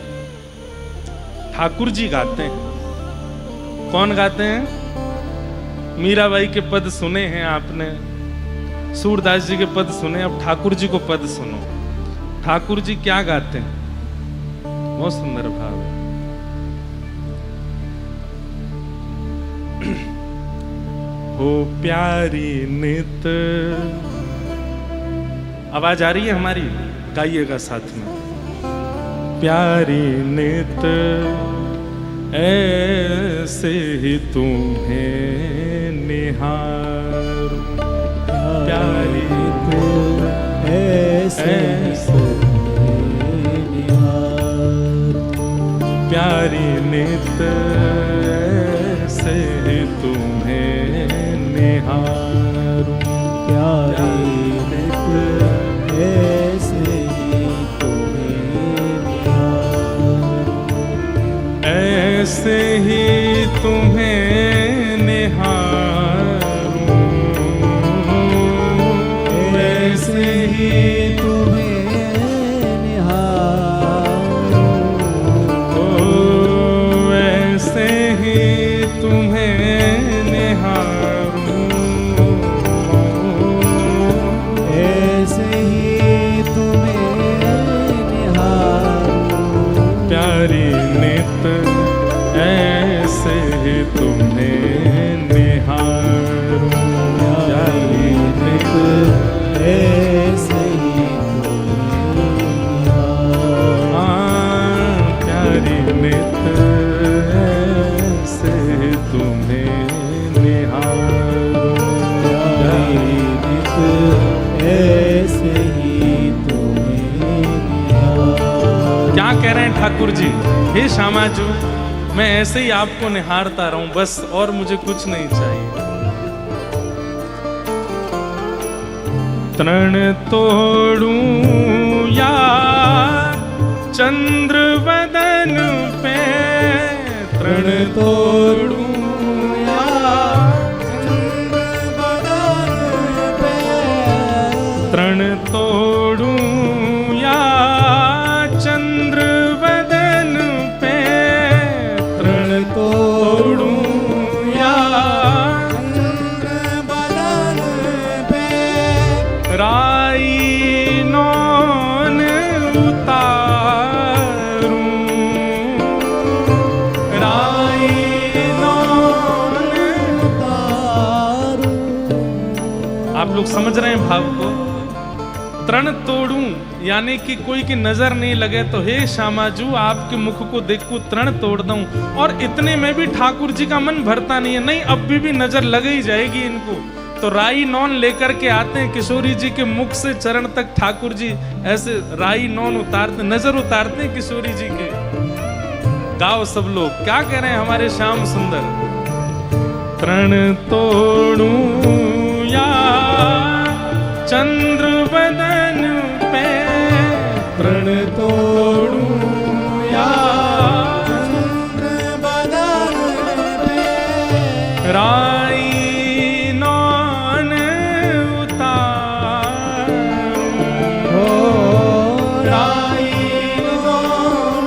ठाकुर जी गाते हैं। कौन गाते हैं? मीराबाई के पद सुने हैं आपने, सूरदास जी के पद सुने, अब ठाकुर जी को पद सुनो। ठाकुर जी क्या गाते हैं? बहुत सुंदर भाव है। हो प्यारी नित, आवाज आ रही है हमारी? गाइएगा साथ में। प्यारी नित ऐसे ही तुम्हें निहार, प्यारी नित ऐसे निहार, प्यारी नित ऐसे ही तुम्हें निहार, प्यारी नित ऐसे ही तुम्हें निहार, ऐसे ही तुम्हें निहारूं, ऐसे ही तुम्हें निहारूं, ओ ऐसे ही तुम्हें निहारूं, ऐसे ही तुम्हें निहारूं, प्यारी नित ऐसे ही तुम्हें निहारूं, प्यारी नित ऐसे ही तुम्हें निहारूं, प्यारी नित ऐसे ही तुम्हें निहारूं, प्यारी नित ऐसे ही तुम्हें निहारूं। क्या कह रहे हैं ठाकुर जी? हे श्यामाजू, मैं ऐसे ही आपको निहारता रहूं बस, और मुझे कुछ नहीं चाहिए। तृण तोड़ूं या चंद्र बदन पे, तृण तोड़ूं या चंद्र बदन पे, तृण तोड़ूं या चंद्र बदन पे, तृण तोड़ूं या चंद्र बदन पे, राई नौन उतारूं, राई नौन। उतारूं। आप लोग समझ रहे हैं भाव को? तृण तोड़ूं यानी कि कोई की नजर नहीं लगे तो हे श्यामाजू आपके मुख को देखूं तृण तोड़ दूं। और इतने में भी ठाकुर जी का मन भरता नहीं है, नहीं अब भी नजर लग ही जाएगी इनको। तो राई नौन लेकर के आते हैं किशोरी जी के मुख से चरण तक, ठाकुर जी ऐसे राई नौन उतारते, नजर उतारते हैं किशोरी जी के। गाओ सब लोग, क्या कह रहे हैं हमारे श्याम सुंदर? तृण तोड़ूं या चंद्र बदन पे, तृण तोड़ूं या चंद्र बदन पे, राई नौन उतारूं, हो राई नौन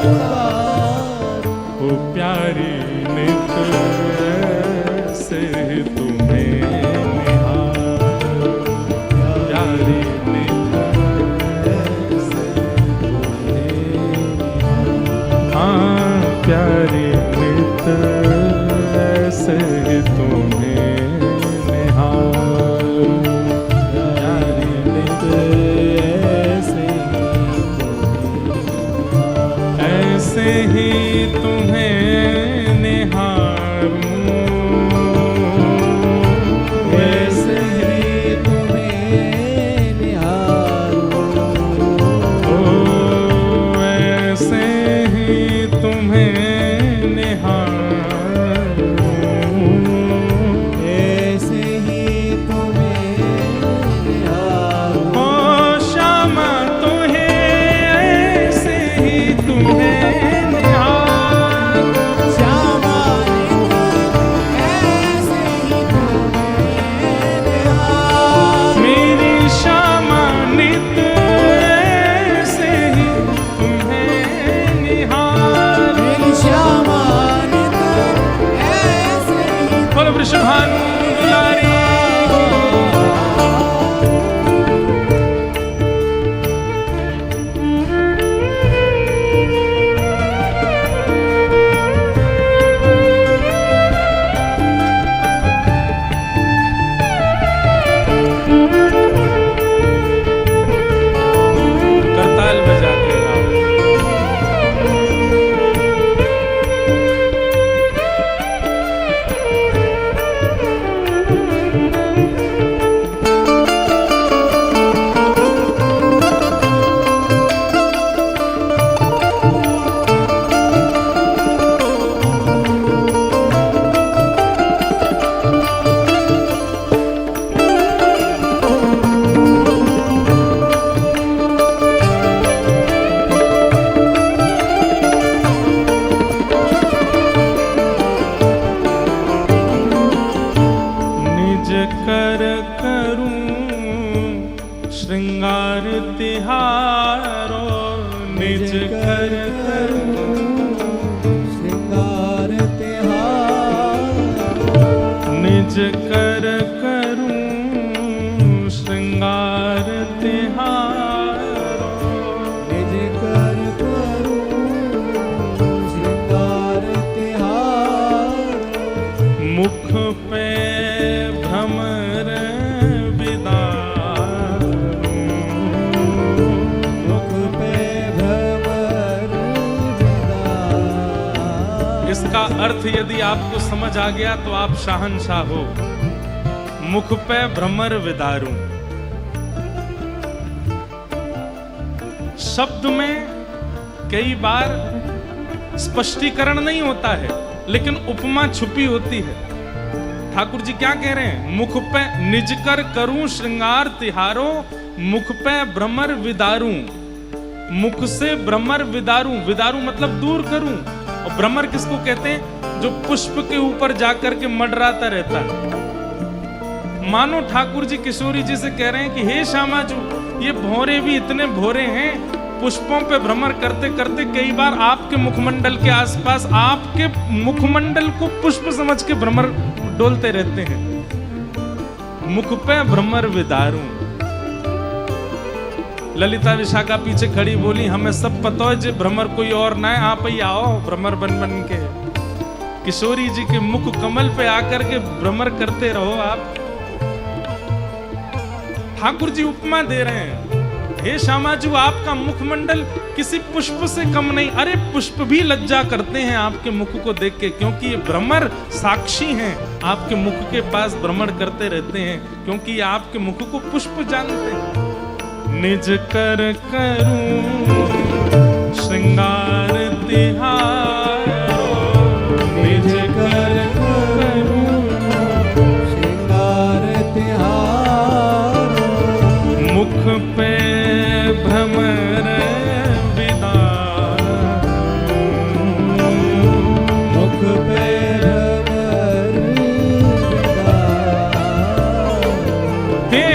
उतारूं। ओ प्यारी नित से तुम्हें निहारूं, प्यारी नित से तुम्हें निहारूं। हाँ प्यारी नित से तुम्हें निहारूं, प्यारी नित ऐसे ही तुम्हें निहारूं, ऐसे ही तुम्हें निहारूं। ओ ऐसे ही तुम्हें निहारूं, ऐसे ही तुम्हें निहारूं। ओ श्यामा तुम्हें ऐसे ही तुम्हें निहारूं, श्यामा ऐसे ही तुम्हें निहारूं। मेरी श्यामा नित ऐसे ही तुम्हें निहारूं। मेरी श्यामा ऐसे ही बोलो वृषभानु दुलारी। करताल बजाते आओ। निज कर करूं श्रृंगार तिहारो, निज कर करूं श्रृंगार तिहार। निज कर करूं श्रृंगार तिहारो, निज कर करूं श्रृंगार तिहार। मुख पे भ्रमर विदारूं, मुख पे भ्रमर विदार। इसका अर्थ यदि आपको समझ आ गया तो आप शहंशाह हो। मुख पे भ्रमर विदारूं, शब्द में कई बार स्पष्टीकरण नहीं होता है, लेकिन उपमा छुपी होती है। ठाकुर जी क्या कह रहे हैं? मुख पे निज कर करूं श्रृंगार तिहारो, मुख पे भ्रमर विदारूं। मुख से भ्रमर विदारूं, विदारूं मतलब दूर करूं। और भ्रमर किसको कहते हैं? जो पुष्प के ऊपर जाकर के मंडराता रहता है। मानो ठाकुर जी किशोरी जी से कह रहे हैं कि हे श्यामाजू, ये भौरे भी इतने भौरे हैं, पुष्पों पे भ्रमर करते करते कई बार आपके मुखमंडल के आसपास, आपके मुखमंडल को पुष्प समझ के भ्रमर डोलते रहते हैं। मुख पे भ्रमर विदारूं। ललिता विशाखा पीछे खड़ी बोली, हमें सब पता है जे भ्रमर कोई और ना है, आप ही आओ भ्रमर बन बन के किशोरी जी के मुख कमल पे आकर के भ्रमर करते रहो आप। ठाकुर जी उपमा दे रहे हैं, हे श्यामाजू, आपका मुखमंडल किसी पुष्प से कम नहीं। अरे पुष्प भी लज्जा करते हैं आपके मुख को देख के, क्योंकि ये भ्रमर साक्षी हैं, आपके मुख के पास भ्रमण करते रहते हैं, क्योंकि ये आपके मुख को पुष्प जानते हैं। निज कर करूं श्रृंगार तिहारो, निज कर करूं श्रृंगार तिहारो, मुख पे भ्रमर विदारूं, मुख पे भ्रमर विदारूं। हे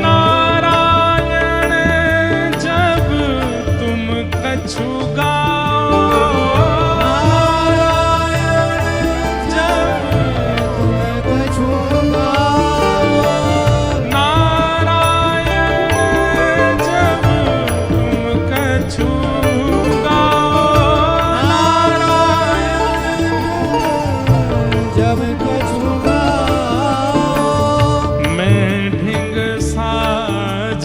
नारायण जब तुम कछु गाओ, नारायण जब तुम कछु गाओ, नारायण जब तुम कछु गाओ, नारायण जब कछु गाओ, मैं ढिंग साज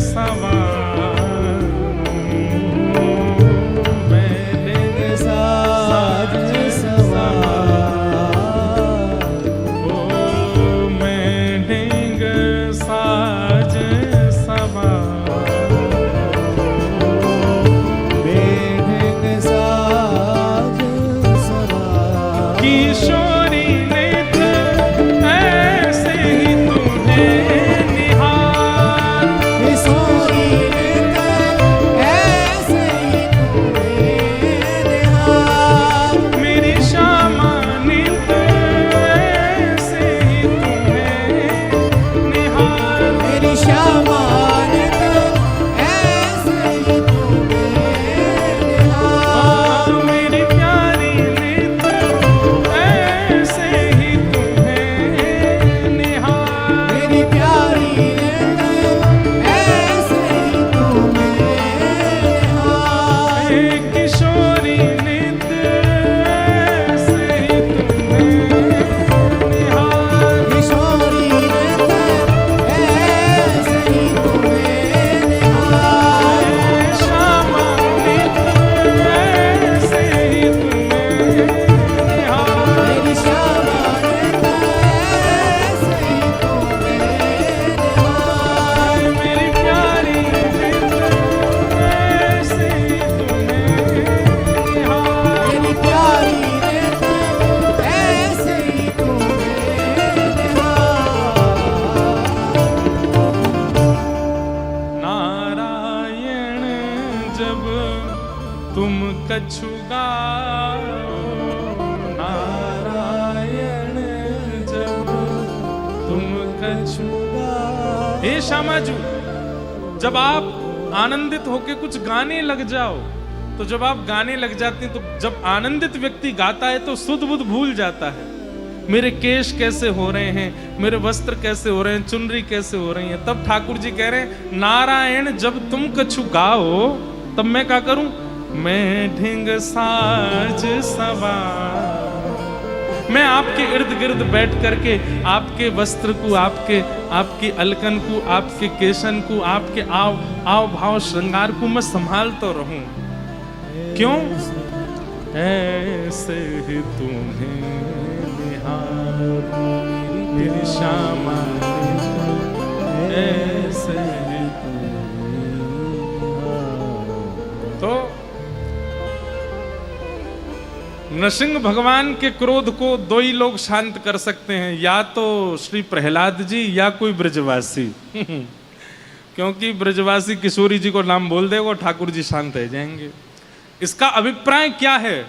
सवारूं, मैं ढिंग साज सवार, ओ मैं ढिंग साज सवारूं, बेढंग साज सवार। किशोरी नित ऐसे ही तुम्हें निहार, किशोरी नित ऐसे ही तुम्हें निहार, मेरी श्यामा नित ऐसे ही तुम्हें निहार, मेरी श्यामा नित ऐसे ही तुम्हें निहार, मेरी प्यारी नित ऐसे ही तुम्हें निहार। मेरी प्यारी नित ऐसे ही तुम्हें निहार, हे किशोरी नित ऐसे ही तुम्हें निहार, किशोरी नित ऐसे ही तुम्हें निहार, श्यामा नित ऐसे ही तुम्हें निहार, मेरी श्यामा नित ऐसे ही तुम्हें निहार, मेरी प्यारी नित ऐसे ही तुम्हें निहार। मेरी प्यारी नित ऐसे ही तुम्हें निहार। नारायण जब तुम कछु गाओ, नारायण जब तुम कछु गाओ। हे श्यामाजू, जब आप आनंदित होके कुछ गाने लग जाओ, तो जब आप गाने लग जाते हैं, तो जब आनंदित व्यक्ति गाता है तो सुध बुध भूल जाता है। मेरे केश कैसे हो रहे हैं, मेरे वस्त्र कैसे हो रहे हैं, चुनरी कैसे हो रही है। तब ठाकुर जी कह रहे हैं, नारायण जब तुम कछु गाओ, तब मैं क्या करूं? मैं ढिंग साज सवार, मैं आपके इर्द गिर्द बैठ करके आपके वस्त्र को, आपकी अलकन को, आपके केशन को, आपके आव भाव श्रृंगार को मैं संभालता रहूं। क्यों? ऐसे ही तुम्हें निहार, तेरी श्यामा ऐसे ही तुम्हें निहार। तो नृसिंह भगवान के क्रोध को दो ही लोग शांत कर सकते हैं, या तो श्री प्रहलाद जी या कोई ब्रजवासी। क्योंकि ब्रजवासी किशोरी जी को नाम बोल देगा, ठाकुर जी शांत रह जाएंगे। इसका अभिप्राय क्या है?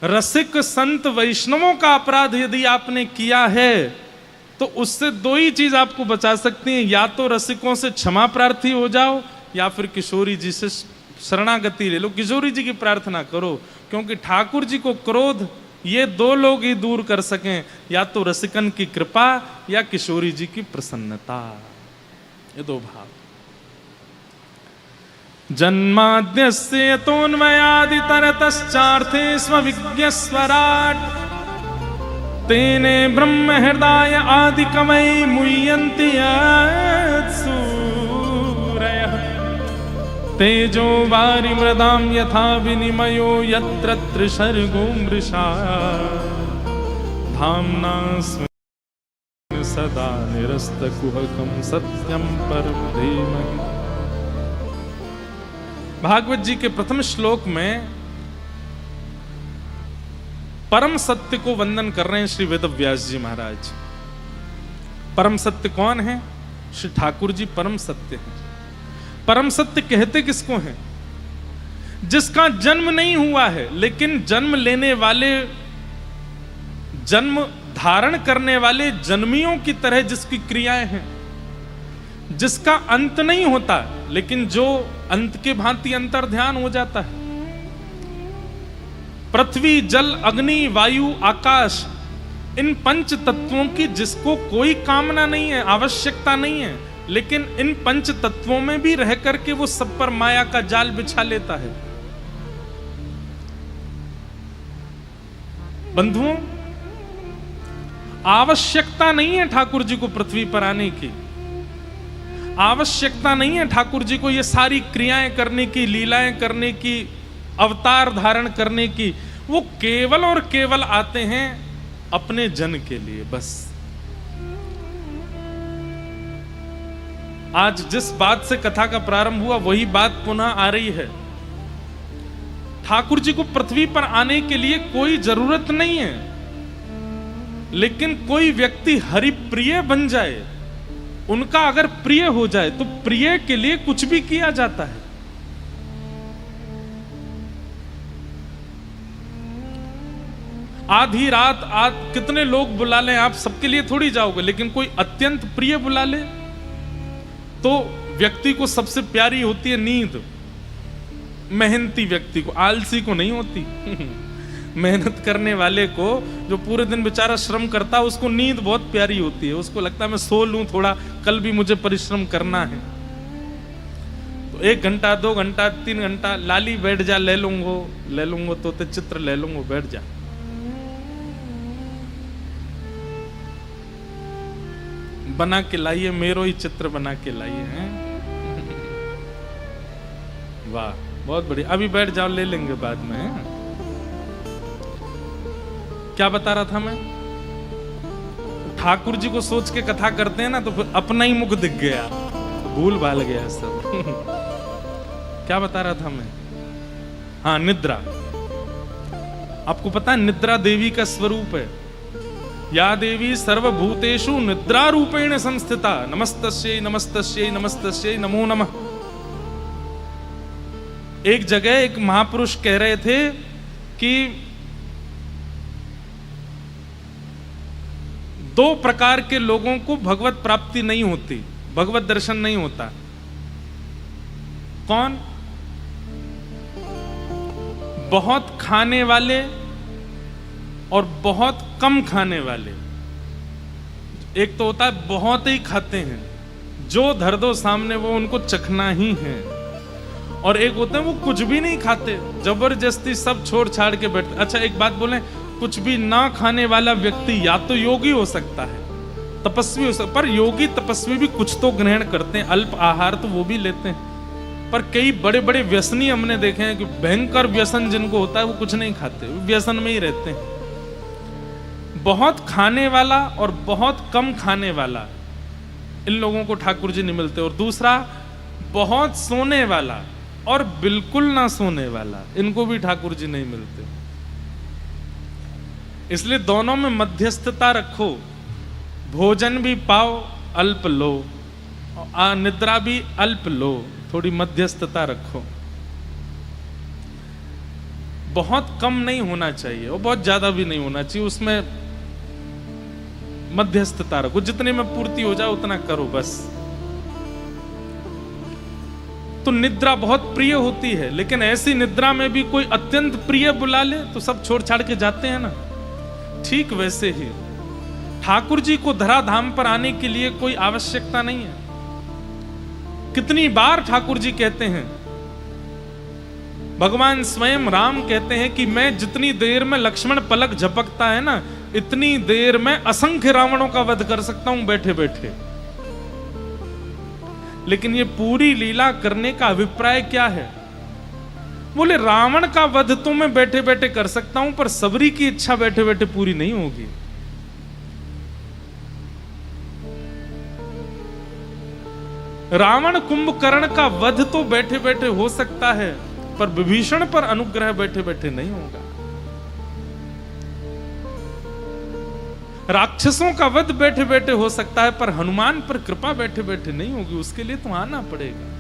रसिक संत वैष्णवों का अपराध यदि आपने किया है तो उससे दो ही चीज आपको बचा सकती हैं, या तो रसिकों से क्षमा प्रार्थी हो जाओ या फिर किशोरी जी से शरणागति ले लो, किशोरी जी की प्रार्थना करो। क्योंकि ठाकुर जी को क्रोध ये दो लोग ही दूर कर सकें, या तो रसिकन की कृपा या किशोरी जी की प्रसन्नता, ये दो भाव। जन्माद्यस्य तोन्मयादितरतश्चार्थे स्वविज्ञस्वराट् तेने ब्रह्म हृदय आदि कवै मुह्यन्ति सूरयः तेजो वारि मृदां यथा विनिमयो यत्र त्रिसर्गो मृषा धाम्ना स्मरन् सदा निरस्तकुहकं सत्यं परं धीमहि। भागवत जी के प्रथम श्लोक में परम सत्य को वंदन कर रहे हैं श्री वेदव्यास जी महाराज। परम सत्य कौन है? श्री ठाकुर जी परम सत्य हैं। परम सत्य कहते किसको हैं? जिसका जन्म नहीं हुआ है लेकिन जन्म लेने वाले, जन्म धारण करने वाले जन्मियों की तरह जिसकी क्रियाएं हैं, जिसका अंत नहीं होता लेकिन जो अंत के भांति अंतर ध्यान हो जाता है। पृथ्वी, जल, अग्नि, वायु, आकाश, इन पंच तत्वों की जिसको कोई कामना नहीं है, आवश्यकता नहीं है, लेकिन इन पंच तत्वों में भी रह करके वो सब पर माया का जाल बिछा लेता है। बंधुओं, आवश्यकता नहीं है ठाकुर जी को पृथ्वी पर आने की, आवश्यकता नहीं है ठाकुर जी को ये सारी क्रियाएं करने की, लीलाएं करने की, अवतार धारण करने की। वो केवल और केवल आते हैं अपने जन के लिए बस। आज जिस बात से कथा का प्रारंभ हुआ वही बात पुनः आ रही है। ठाकुर जी को पृथ्वी पर आने के लिए कोई जरूरत नहीं है, लेकिन कोई व्यक्ति हरिप्रिय बन जाए, उनका अगर प्रिय हो जाए तो प्रिय के लिए कुछ भी किया जाता है। आधी रात कितने लोग बुला लें, आप सबके लिए थोड़ी जाओगे, लेकिन कोई अत्यंत प्रिय बुला ले तो व्यक्ति को सबसे प्यारी होती है नींद। मेहनती व्यक्ति को, आलसी को नहीं होती। मेहनत करने वाले को, जो पूरे दिन बेचारा श्रम करता है, उसको नींद बहुत प्यारी होती है। उसको लगता है मैं सो लूं थोड़ा, कल भी मुझे परिश्रम करना है। तो 1 घंटा 2 घंटा 3 घंटा लाली बैठ जा, ले लूंगो तो ते चित्र ले लूंगो, बैठ जा। बना के लाइए, मेरो ही चित्र बना के लाइए हैं। वाह, बहुत बढ़िया। अभी बैठ जाओ, ले लेंगे बाद में। क्या बता रहा था मैं? ठाकुर जी को सोच के कथा करते हैं ना तो फिर अपना ही मुख दिख गया, तो भूल भाल गया सब। क्या बता रहा था मैं? हाँ, निद्रा। आपको पता है निद्रा देवी का स्वरूप है। या देवी सर्वभूतेषु निद्रा रूपेण संस्थिता, नमस्तस्यै नमस्तस्यै नमस्तस्यै नमो नमः। एक जगह एक महापुरुष कह रहे थे कि 2 प्रकार के लोगों को भगवत प्राप्ति नहीं होती, भगवत दर्शन नहीं होता। कौन? बहुत खाने वाले और बहुत कम खाने वाले। एक तो होता है बहुत ही खाते हैं, जो धर दो सामने वो उनको चखना ही है, और एक होते हैं वो कुछ भी नहीं खाते, जबरदस्ती सब छोड़ छाड़ के बैठते। अच्छा एक बात बोलें, कुछ भी ना खाने वाला व्यक्ति या तो योगी हो सकता है, तपस्वी हो सकता, पर योगी तपस्वी भी कुछ तो ग्रहण करते हैं, अल्प आहार तो वो भी लेते हैं। पर कई बड़े बड़े व्यसनी हमने देखे हैं कि भयंकर व्यसन जिनको होता है वो कुछ नहीं खाते, वो व्यसन में ही रहते हैं। बहुत खाने वाला और बहुत कम खाने वाला, इन लोगों को ठाकुर जी नहीं मिलते। और दूसरा, बहुत सोने वाला और बिल्कुल ना सोने वाला, इनको भी ठाकुर जी नहीं मिलते। इसलिए दोनों में मध्यस्थता रखो, भोजन भी पाओ अल्प लो, निद्रा भी अल्प लो, थोड़ी मध्यस्थता रखो। बहुत कम नहीं होना चाहिए और बहुत ज्यादा भी नहीं होना चाहिए, उसमें मध्यस्थता रखो, जितने में पूर्ति हो जाए उतना करो बस। तो निद्रा बहुत प्रिय होती है, लेकिन ऐसी निद्रा में भी कोई अत्यंत प्रिय बुला ले तो सब छोड़ छाड़ के जाते हैं ना। ठीक वैसे ही ठाकुर जी को धराधाम पर आने के लिए कोई आवश्यकता नहीं है। कितनी बार ठाकुर जी कहते हैं, भगवान स्वयं राम कहते हैं कि मैं जितनी देर में लक्ष्मण पलक झपकता है ना, इतनी देर में असंख्य रावणों का वध कर सकता हूं बैठे बैठे। लेकिन ये पूरी लीला करने का अभिप्राय क्या है? बोले रावण का वध तो मैं बैठे बैठे कर सकता हूं, पर सबरी की इच्छा बैठे बैठे पूरी नहीं होगी। रावण कुंभकर्ण का वध तो बैठे बैठे हो सकता है, पर विभीषण पर अनुग्रह बैठे बैठे नहीं होगा। राक्षसों का वध बैठे बैठे हो सकता है, पर हनुमान पर कृपा बैठे बैठे नहीं होगी, उसके लिए तो आना पड़ेगा।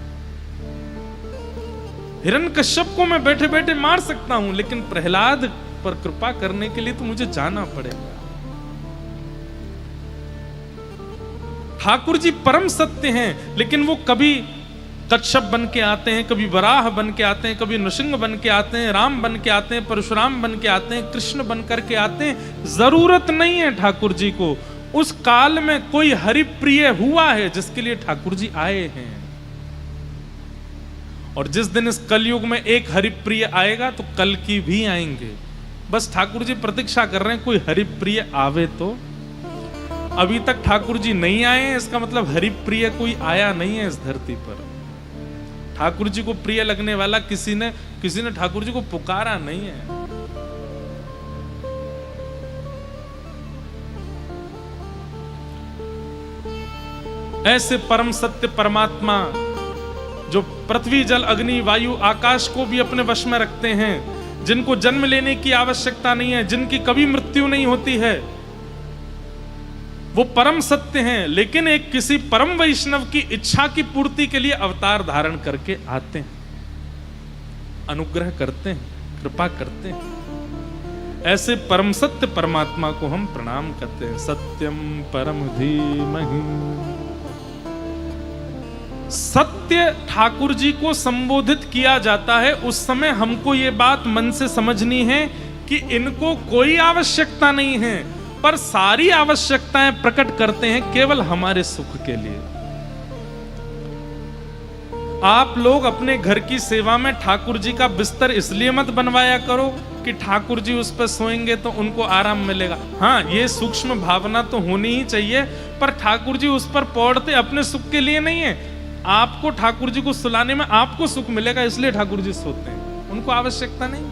हिरण्यकश्यप को मैं बैठे बैठे मार सकता हूं, लेकिन प्रहलाद पर कृपा करने के लिए तो मुझे जाना पड़ेगा। ठाकुर जी परम सत्य हैं, लेकिन वो कभी कच्छप बन के आते हैं, कभी वराह बन के आते हैं, कभी नृसिंह बन के आते हैं, राम बन के आते हैं, परशुराम बन के आते हैं, कृष्ण बन करके आते हैं। जरूरत नहीं है ठाकुर जी को। उस काल में कोई हरिप्रिय हुआ है जिसके लिए ठाकुर जी आए हैं। और जिस दिन इस कलयुग में एक हरिप्रिय आएगा तो कल की भी आएंगे। बस ठाकुर जी प्रतीक्षा कर रहे हैं कोई हरिप्रिय आवे तो। अभी तक ठाकुर जी नहीं आए हैं, इसका मतलब हरिप्रिय कोई आया नहीं है इस धरती पर। ठाकुर जी को प्रिय लगने वाला किसी ने ठाकुर जी को पुकारा नहीं है। ऐसे परम सत्य परमात्मा जो पृथ्वी जल अग्नि वायु आकाश को भी अपने वश में रखते हैं, जिनको जन्म लेने की आवश्यकता नहीं है, जिनकी कभी मृत्यु नहीं होती है, वो परम सत्य हैं। लेकिन एक किसी परम वैष्णव की इच्छा की पूर्ति के लिए अवतार धारण करके आते हैं, अनुग्रह करते हैं, कृपा करते हैं। ऐसे परम सत्य परमात्मा को हम प्रणाम करते हैं। सत्यम परम धीमहि। सत्य ठाकुर जी को संबोधित किया जाता है, उस समय हमको ये बात मन से समझनी है कि इनको कोई आवश्यकता नहीं है, पर सारी आवश्यकताएं प्रकट करते हैं केवल हमारे सुख के लिए। आप लोग अपने घर की सेवा में ठाकुर जी का बिस्तर इसलिए मत बनवाया करो कि ठाकुर जी उस पर सोएंगे तो उनको आराम मिलेगा। हाँ, ये सूक्ष्म भावना तो होनी ही चाहिए, पर ठाकुर जी उस पर पौड़ते अपने सुख के लिए नहीं है। आपको ठाकुर जी को सुलाने में आपको सुख मिलेगा, इसलिए ठाकुर जी सोते हैं, उनको आवश्यकता नहीं।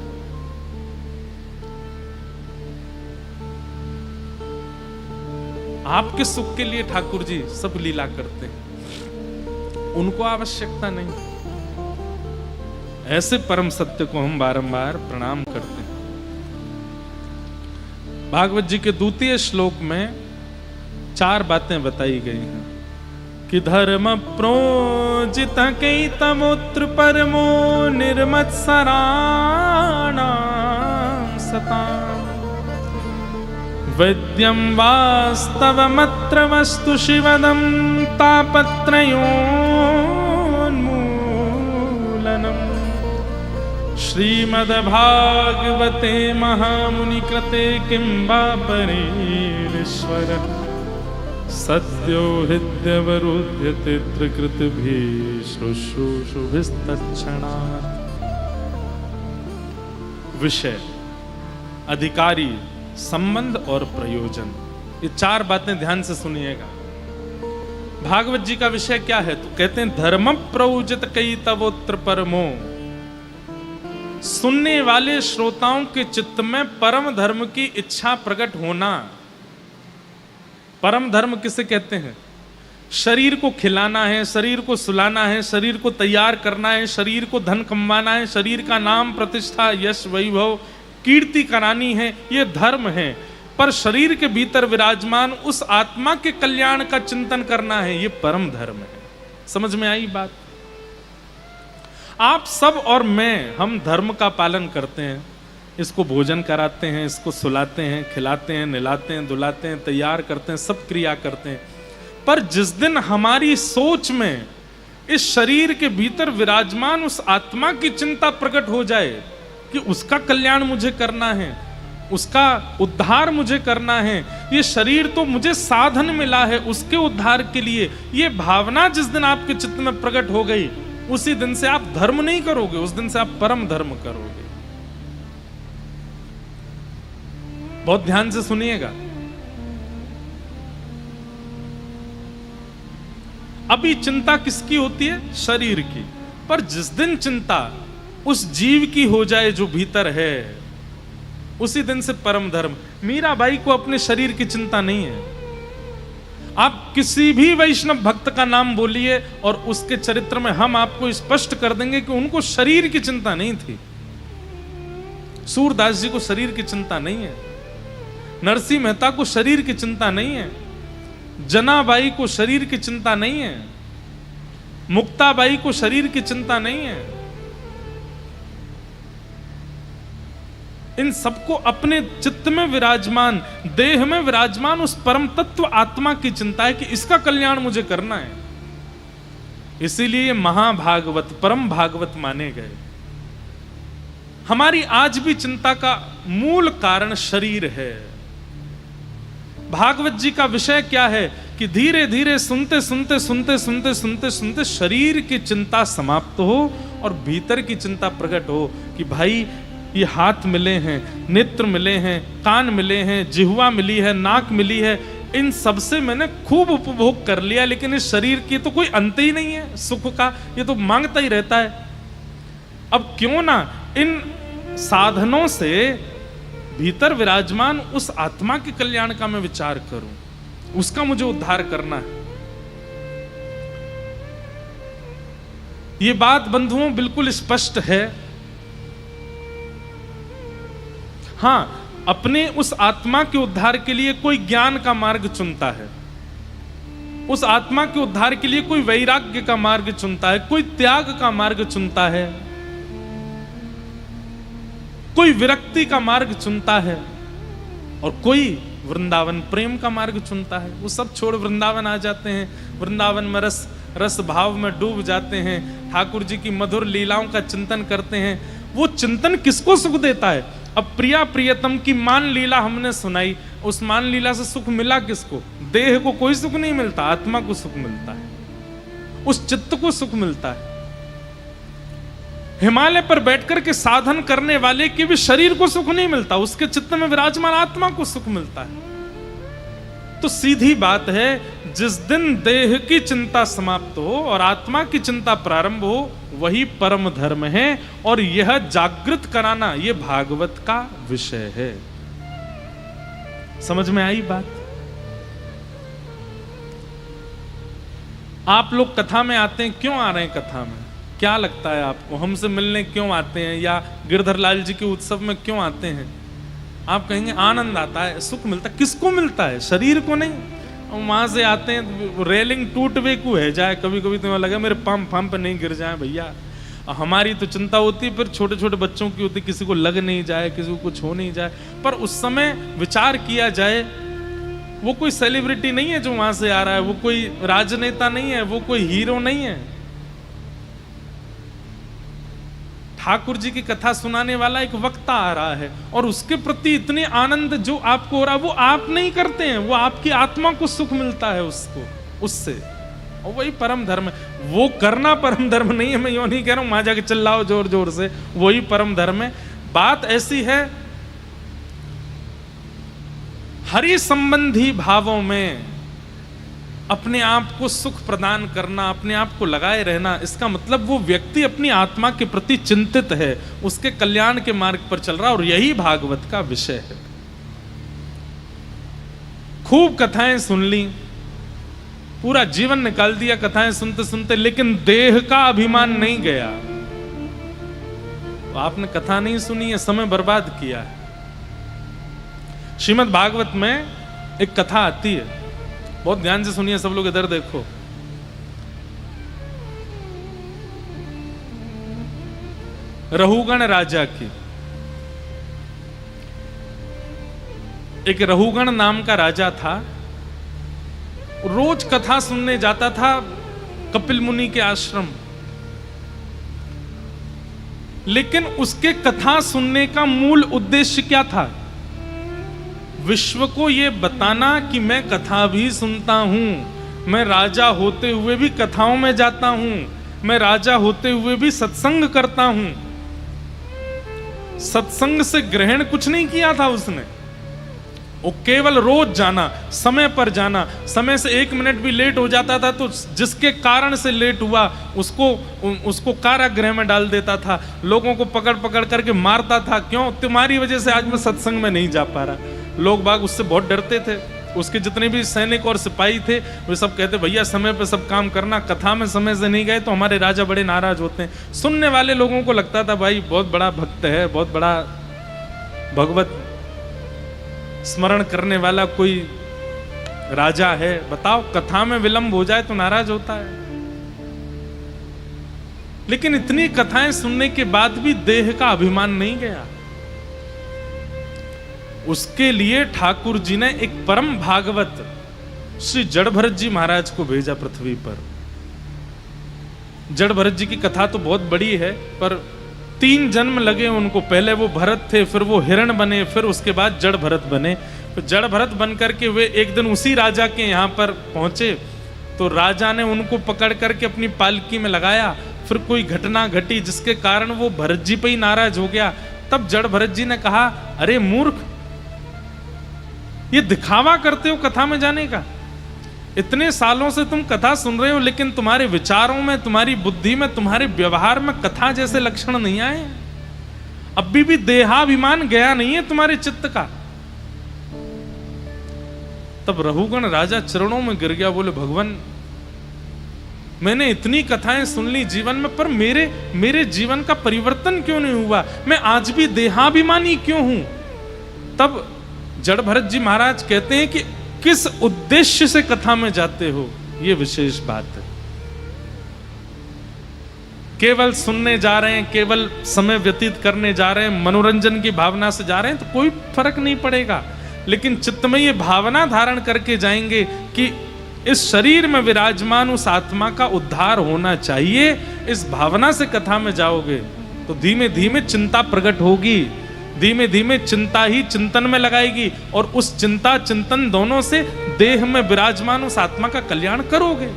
आपके सुख के लिए ठाकुर जी सब लीला करते हैं, उनको आवश्यकता नहीं। ऐसे परम सत्य को हम बारंबार प्रणाम करते हैं। भागवत जी के द्वितीय श्लोक में 4 बातें बताई गई हैं कि धर्म प्रोजित कैतमोत्र परमो निर्मत्सराणां सताम् वैद्यं वास्तवमत्र वस्तु शिवदं तापत्रयोन्मूलनम् श्रीमद्भागवते महामुनिकृते किं वा परेश्वरः सद्यो हृद्यवरुध्यते त्रिकृतिभिः शुश्रूषुभिस्तत्क्षणात्। विषय, अधिकारी, संबंध और प्रयोजन, ये 4 बातें ध्यान से सुनिएगा। भागवत जी का विषय क्या है? तो कहते हैं धर्म प्रयोजित कैतवोत्र परमो। सुनने वाले श्रोताओं के चित्त में परम धर्म की इच्छा प्रकट होना। परम धर्म किसे कहते हैं? शरीर को खिलाना है, शरीर को सुलाना है, शरीर को तैयार करना है, शरीर को धन कमाना है, शरीर का नाम प्रतिष्ठा यश वैभव कीर्ति करानी है, ये धर्म है। पर शरीर के भीतर विराजमान उस आत्मा के कल्याण का चिंतन करना है, ये परम धर्म है। समझ में आई बात? आप सब और मैं, हम धर्म का पालन करते हैं, इसको भोजन कराते हैं, इसको सुलाते हैं, खिलाते हैं, नहलाते हैं, धुलाते हैं, तैयार करते हैं, सब क्रिया करते हैं। पर जिस दिन हमारी सोच में इस शरीर के भीतर विराजमान उस आत्मा की चिंता प्रकट हो जाए कि उसका कल्याण मुझे करना है, उसका उद्धार मुझे करना है, ये शरीर तो मुझे साधन मिला है उसके उद्धार के लिए, ये भावना जिस दिन आपके चित्त में प्रकट हो गई, उसी दिन से आप धर्म नहीं करोगे, उस दिन से आप परम धर्म करोगे। बहुत ध्यान से सुनिएगा। अभी चिंता किसकी होती है? शरीर की। पर जिस दिन चिंता उस जीव की हो जाए जो भीतर है, उसी दिन से परम धर्म। मीराबाई को अपने शरीर की चिंता नहीं है। आप किसी भी वैष्णव भक्त का नाम बोलिए और उसके चरित्र में हम आपको स्पष्ट कर देंगे कि उनको शरीर की चिंता नहीं थी। सूरदास जी को शरीर की चिंता नहीं है, नरसिंह मेहता को शरीर की चिंता नहीं है, जनाबाई को शरीर की चिंता नहीं है, मुक्ताबाई को शरीर की चिंता नहीं है। इन सबको अपने चित्त में विराजमान, देह में विराजमान उस परम तत्व आत्मा की चिंता है कि इसका कल्याण मुझे करना है। इसीलिए महाभागवत, परम भागवत माने गए। हमारी आज भी चिंता का मूल कारण शरीर है। भागवत जी का विषय क्या है कि धीरे धीरे सुनते सुनते सुनते सुनते सुनते सुनते शरीर की चिंता समाप्त हो और भीतर की चिंता प्रकट हो कि भाई ये हाथ मिले हैं, नेत्र मिले हैं, कान मिले हैं, जिह्वा मिली है, नाक मिली है, इन सब से मैंने खूब उपभोग कर लिया, लेकिन इस शरीर की तो कोई अंत ही नहीं है सुख का, ये तो मांगता ही रहता है। अब क्यों ना इन साधनों से भीतर विराजमान उस आत्मा के कल्याण का मैं विचार करूं, उसका मुझे उद्धार करना है। ये बात बंधुओं बिल्कुल स्पष्ट है। हां, अपने उस आत्मा के उद्धार के लिए कोई ज्ञान का मार्ग चुनता है, उस आत्मा के उद्धार के लिए कोई वैराग्य का मार्ग चुनता है, कोई त्याग का मार्ग चुनता है, कोई विरक्ति का मार्ग चुनता है और कोई वृंदावन प्रेम का मार्ग चुनता है। वो सब छोड़ वृंदावन आ जाते हैं, वृंदावन में रस भाव में डूब जाते हैं, ठाकुर जी की मधुर लीलाओं का चिंतन करते हैं। वो चिंतन किसको सुख देता है? अब प्रिया प्रियतम की मान लीला हमने सुनाई, उस मान लीला से सुख मिला किसको? देह को कोई सुख नहीं मिलता, आत्मा को सुख मिलता है, उस चित्त को सुख मिलता है। हिमालय पर बैठकर के साधन करने वाले के भी शरीर को सुख नहीं मिलता, उसके चित्त में विराजमान आत्मा को सुख मिलता है। तो सीधी बात है, जिस दिन देह की चिंता समाप्त हो और आत्मा की चिंता प्रारंभ हो, वही परम धर्म है। और यह जागृत कराना, यह भागवत का विषय है। समझ में आई बात? आप लोग कथा में आते हैं, क्यों आ रहे हैं कथा में? क्या लगता है आपको? हमसे मिलने क्यों आते हैं या गिरधर लाल जी के उत्सव में क्यों आते हैं? आप कहेंगे आनंद आता है, सुख मिलता है। किसको मिलता है? शरीर को नहीं। वहां से आते हैं, रेलिंग टूट वे को है जाए, कभी कभी तुम्हें लगा मेरे पंप नहीं गिर जाए भैया। हमारी तो चिंता होती है, फिर छोटे छोटे बच्चों की होती, किसी को लग नहीं जाए, किसी को कुछ हो नहीं जाए। पर उस समय विचार किया जाए, वो कोई सेलिब्रिटी नहीं है जो वहां से आ रहा है, वो कोई राजनेता नहीं है, वो कोई हीरो नहीं है। ठाकुर जी की कथा सुनाने वाला एक वक्ता आ रहा है और उसके प्रति इतने आनंद जो आपको हो रहा है, वो आप नहीं करते हैं, वो आपकी आत्मा को सुख मिलता है उसको, उससे। और वही परम धर्म है। वो करना परम धर्म नहीं है, मैं यूं नहीं कह रहा हूं वहां जाके चिल्लाओ जोर जोर से, वही परम धर्म है। बात ऐसी है, हरि संबंधी भावों में अपने आप को सुख प्रदान करना, अपने आप को लगाए रहना, इसका मतलब वो व्यक्ति अपनी आत्मा के प्रति चिंतित है, उसके कल्याण के मार्ग पर चल रहा, और यही भागवत का विषय है। खूब कथाएं सुन ली, पूरा जीवन निकाल दिया कथाएं सुनते सुनते, लेकिन देह का अभिमान नहीं गया। तो आपने कथा नहीं सुनी है, समय बर्बाद किया है। श्रीमद् भागवत में एक कथा आती है, बहुत ध्यान से सुनिए सब लोग, इधर देखो। रहुगण राजा की, एक रहुगण नाम का राजा था, रोज कथा सुनने जाता था कपिल मुनि के आश्रम। लेकिन उसके कथा सुनने का मूल उद्देश्य क्या था? विश्व को यह बताना कि मैं कथा भी सुनता हूं, मैं राजा होते हुए भी कथाओं में जाता हूं, मैं राजा होते हुए भी सत्संग करता हूं। सत्संग से ग्रहण कुछ नहीं किया था उसने, वो केवल रोज जाना, समय पर जाना, समय से 1 मिनट भी लेट हो जाता था तो जिसके कारण से लेट हुआ उसको कारागृह में डाल देता था, लोगों को पकड़ पकड़ करके मारता था। क्यों? तुम्हारी वजह से आज मैं सत्संग में नहीं जा पा रहा। लोग बाग उससे बहुत डरते थे। उसके जितने भी सैनिक और सिपाही थे वे सब कहते भैया समय पे सब काम करना, कथा में समय से नहीं गए तो हमारे राजा बड़े नाराज होते हैं। सुनने वाले लोगों को लगता था भाई बहुत बड़ा भक्त है, बहुत बड़ा भगवत स्मरण करने वाला कोई राजा है। बताओ कथा में विलंब हो जाए तो नाराज होता है। लेकिन इतनी कथाएं सुनने के बाद भी देह का अभिमान नहीं गया। उसके लिए ठाकुर जी ने एक परम भागवत श्री जड़ भरत जी महाराज को भेजा पृथ्वी पर। जड़ भरत जी की कथा तो बहुत बड़ी है, पर 3 जन्म लगे उनको। पहले वो भरत थे, फिर वो हिरण बने, फिर उसके बाद जड़ भरत बने। तो जड़ भरत बन करके वे एक दिन उसी राजा के यहाँ पर पहुंचे तो राजा ने उनको पकड़ करके अपनी पालकी में लगाया। फिर कोई घटना घटी जिसके कारण वो भरत जी पे ही नाराज हो गया। तब जड़ भरत जी ने कहा, अरे मूर्ख, ये दिखावा करते हो कथा में जाने का। इतने सालों से तुम कथा सुन रहे हो लेकिन तुम्हारे विचारों में, तुम्हारी बुद्धि में, तुम्हारे व्यवहार में कथा जैसे लक्षण नहीं आए। अभी भी देहाभिमान गया नहीं है तुम्हारे चित्त का। तब रहुगण राजा चरणों में गिर गया, बोले भगवान मैंने इतनी कथाएं सुन ली जीवन में, पर मेरे जीवन का परिवर्तन क्यों नहीं हुआ? मैं आज भी देहाभिमानी क्यों हूं? तब जड़ भरत जी महाराज कहते हैं कि किस उद्देश्य से कथा में जाते हो, यह विशेष बात है। केवल सुनने जा रहे हैं, केवल समय व्यतीत करने जा रहे हैं, मनोरंजन की भावना से जा रहे हैं तो कोई फर्क नहीं पड़ेगा। लेकिन चित्त में ये भावना धारण करके जाएंगे कि इस शरीर में विराजमान उस आत्मा का उद्धार होना चाहिए, इस भावना से कथा में जाओगे तो धीमे धीमे चिंता प्रकट होगी, धीमे धीमे चिंता ही चिंतन में लगाएगी और उस चिंता चिंतन दोनों से देह में विराजमान उस आत्मा का कल्याण करोगे।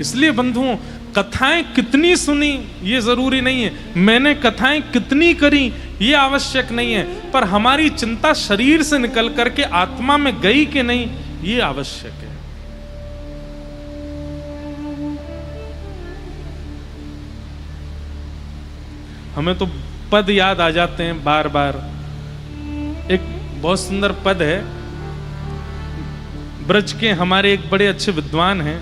इसलिए बंधुओं, कथाएं कितनी सुनी ये जरूरी नहीं है, मैंने कथाएं कितनी करी ये आवश्यक नहीं है, पर हमारी चिंता शरीर से निकल करके आत्मा में गई कि नहीं ये आवश्यक है। हमें तो पद याद आ जाते हैं बार बार। एक बहुत सुंदर पद है, ब्रज के हमारे एक बड़े अच्छे विद्वान हैं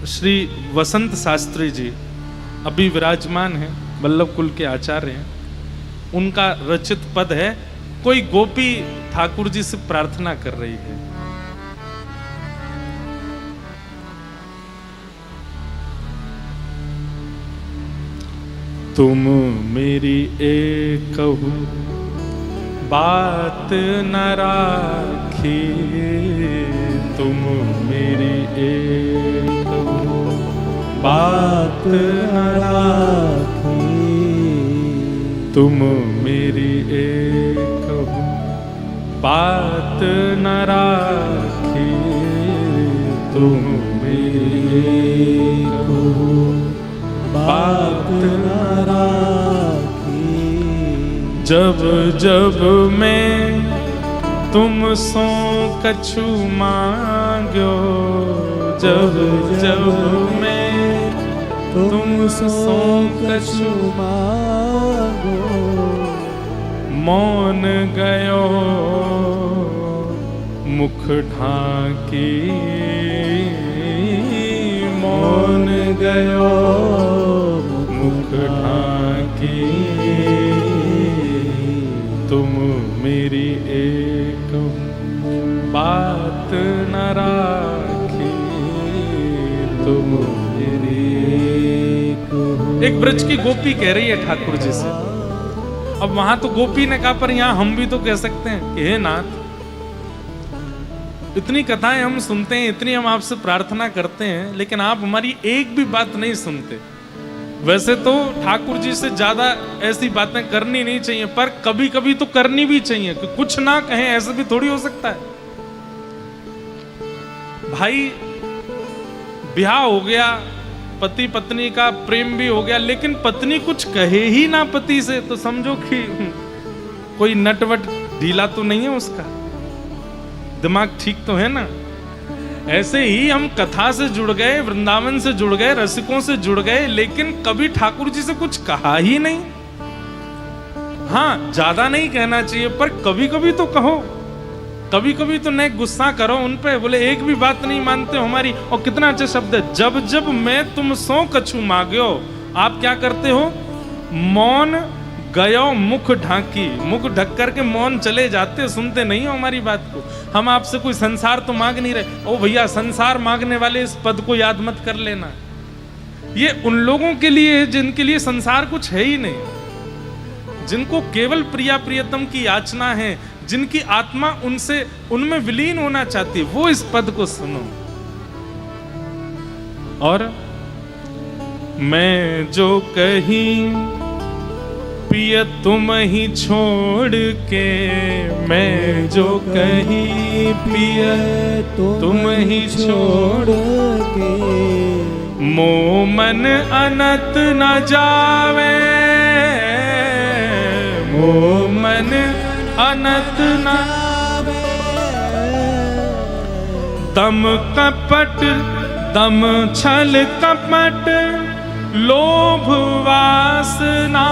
श्री वसंत शास्त्री जी, अभी विराजमान हैं, वल्लभ कुल के आचार्य हैं। उनका रचित पद है, कोई गोपी ठाकुर जी से प्रार्थना कर रही है। तुम मेरी एक कहू बात न राखी, तुम मेरी एक कहू बात न राखी, तुम मेरी एक कहू बात न राखी, तुम मेरी एक कहू बात न राखी। जब जब मैं तुम सो कछु मांग्यो, जब जब मैं तुम सो कछु मांगो, मौन गयो मुख ढाकी, मौन मौन गयो मुख ढाके, तुम मेरी एक बात न राखी, तुम मेरी एक ब्रज की गोपी कह रही है ठाकुर जी से। अब वहां तो गोपी ने कहा, पर यहां हम भी तो कह सकते हैं कि हे नाथ, इतनी कथाएं हम सुनते हैं, इतनी हम आपसे प्रार्थना करते हैं, लेकिन आप हमारी एक भी बात नहीं सुनते। वैसे तो ठाकुर जी से ज्यादा ऐसी बातें करनी नहीं चाहिए, पर कभी कभी तो करनी भी चाहिए कि कुछ ना कहें, ऐसे भी थोड़ी हो सकता है। भाई ब्याह हो गया, पति पत्नी का प्रेम भी हो गया, लेकिन पत्नी कुछ कहे ही ना पति से, तो समझो कि कोई नटवट ढीला तो नहीं है, उसका दिमाग ठीक तो है ना। ऐसे ही हम कथा से जुड़ गए, वृंदावन से जुड़ गए, रसिकों से जुड़ गए, लेकिन कभी ठाकुर जी से कुछ कहा ही नहीं। हाँ, ज्यादा नहीं कहना चाहिए, पर कभी कभी तो कहो, कभी कभी तो नहीं गुस्सा करो उन पे। बोले एक भी बात नहीं मानते हो हमारी। और कितना अच्छा शब्द है, जब जब मैं तुम सो कछु मांग्यो, आप क्या करते हो? मौन गयो मुख ढाकी, मुख ढक करके मौन चले जाते, सुनते नहीं हो हमारी बात को। हम आपसे कोई संसार तो मांग नहीं रहे। ओ भैया, संसार मांगने वाले इस पद को याद मत कर लेना। ये उन लोगों के लिए है जिनके लिए संसार कुछ है ही नहीं, जिनको केवल प्रिया प्रियतम की याचना है, जिनकी आत्मा उनमें विलीन होना चाहती है, वो इस पद को सुनो। और मैं जो कहीं पिय तुम ही छोड़ के, मैं जो कहीं पिय तुम ही छोड़ के, मोह मन अनत न जावे, मोह मन अनत न दम कपट, दम छल कपट, लोभ वासना,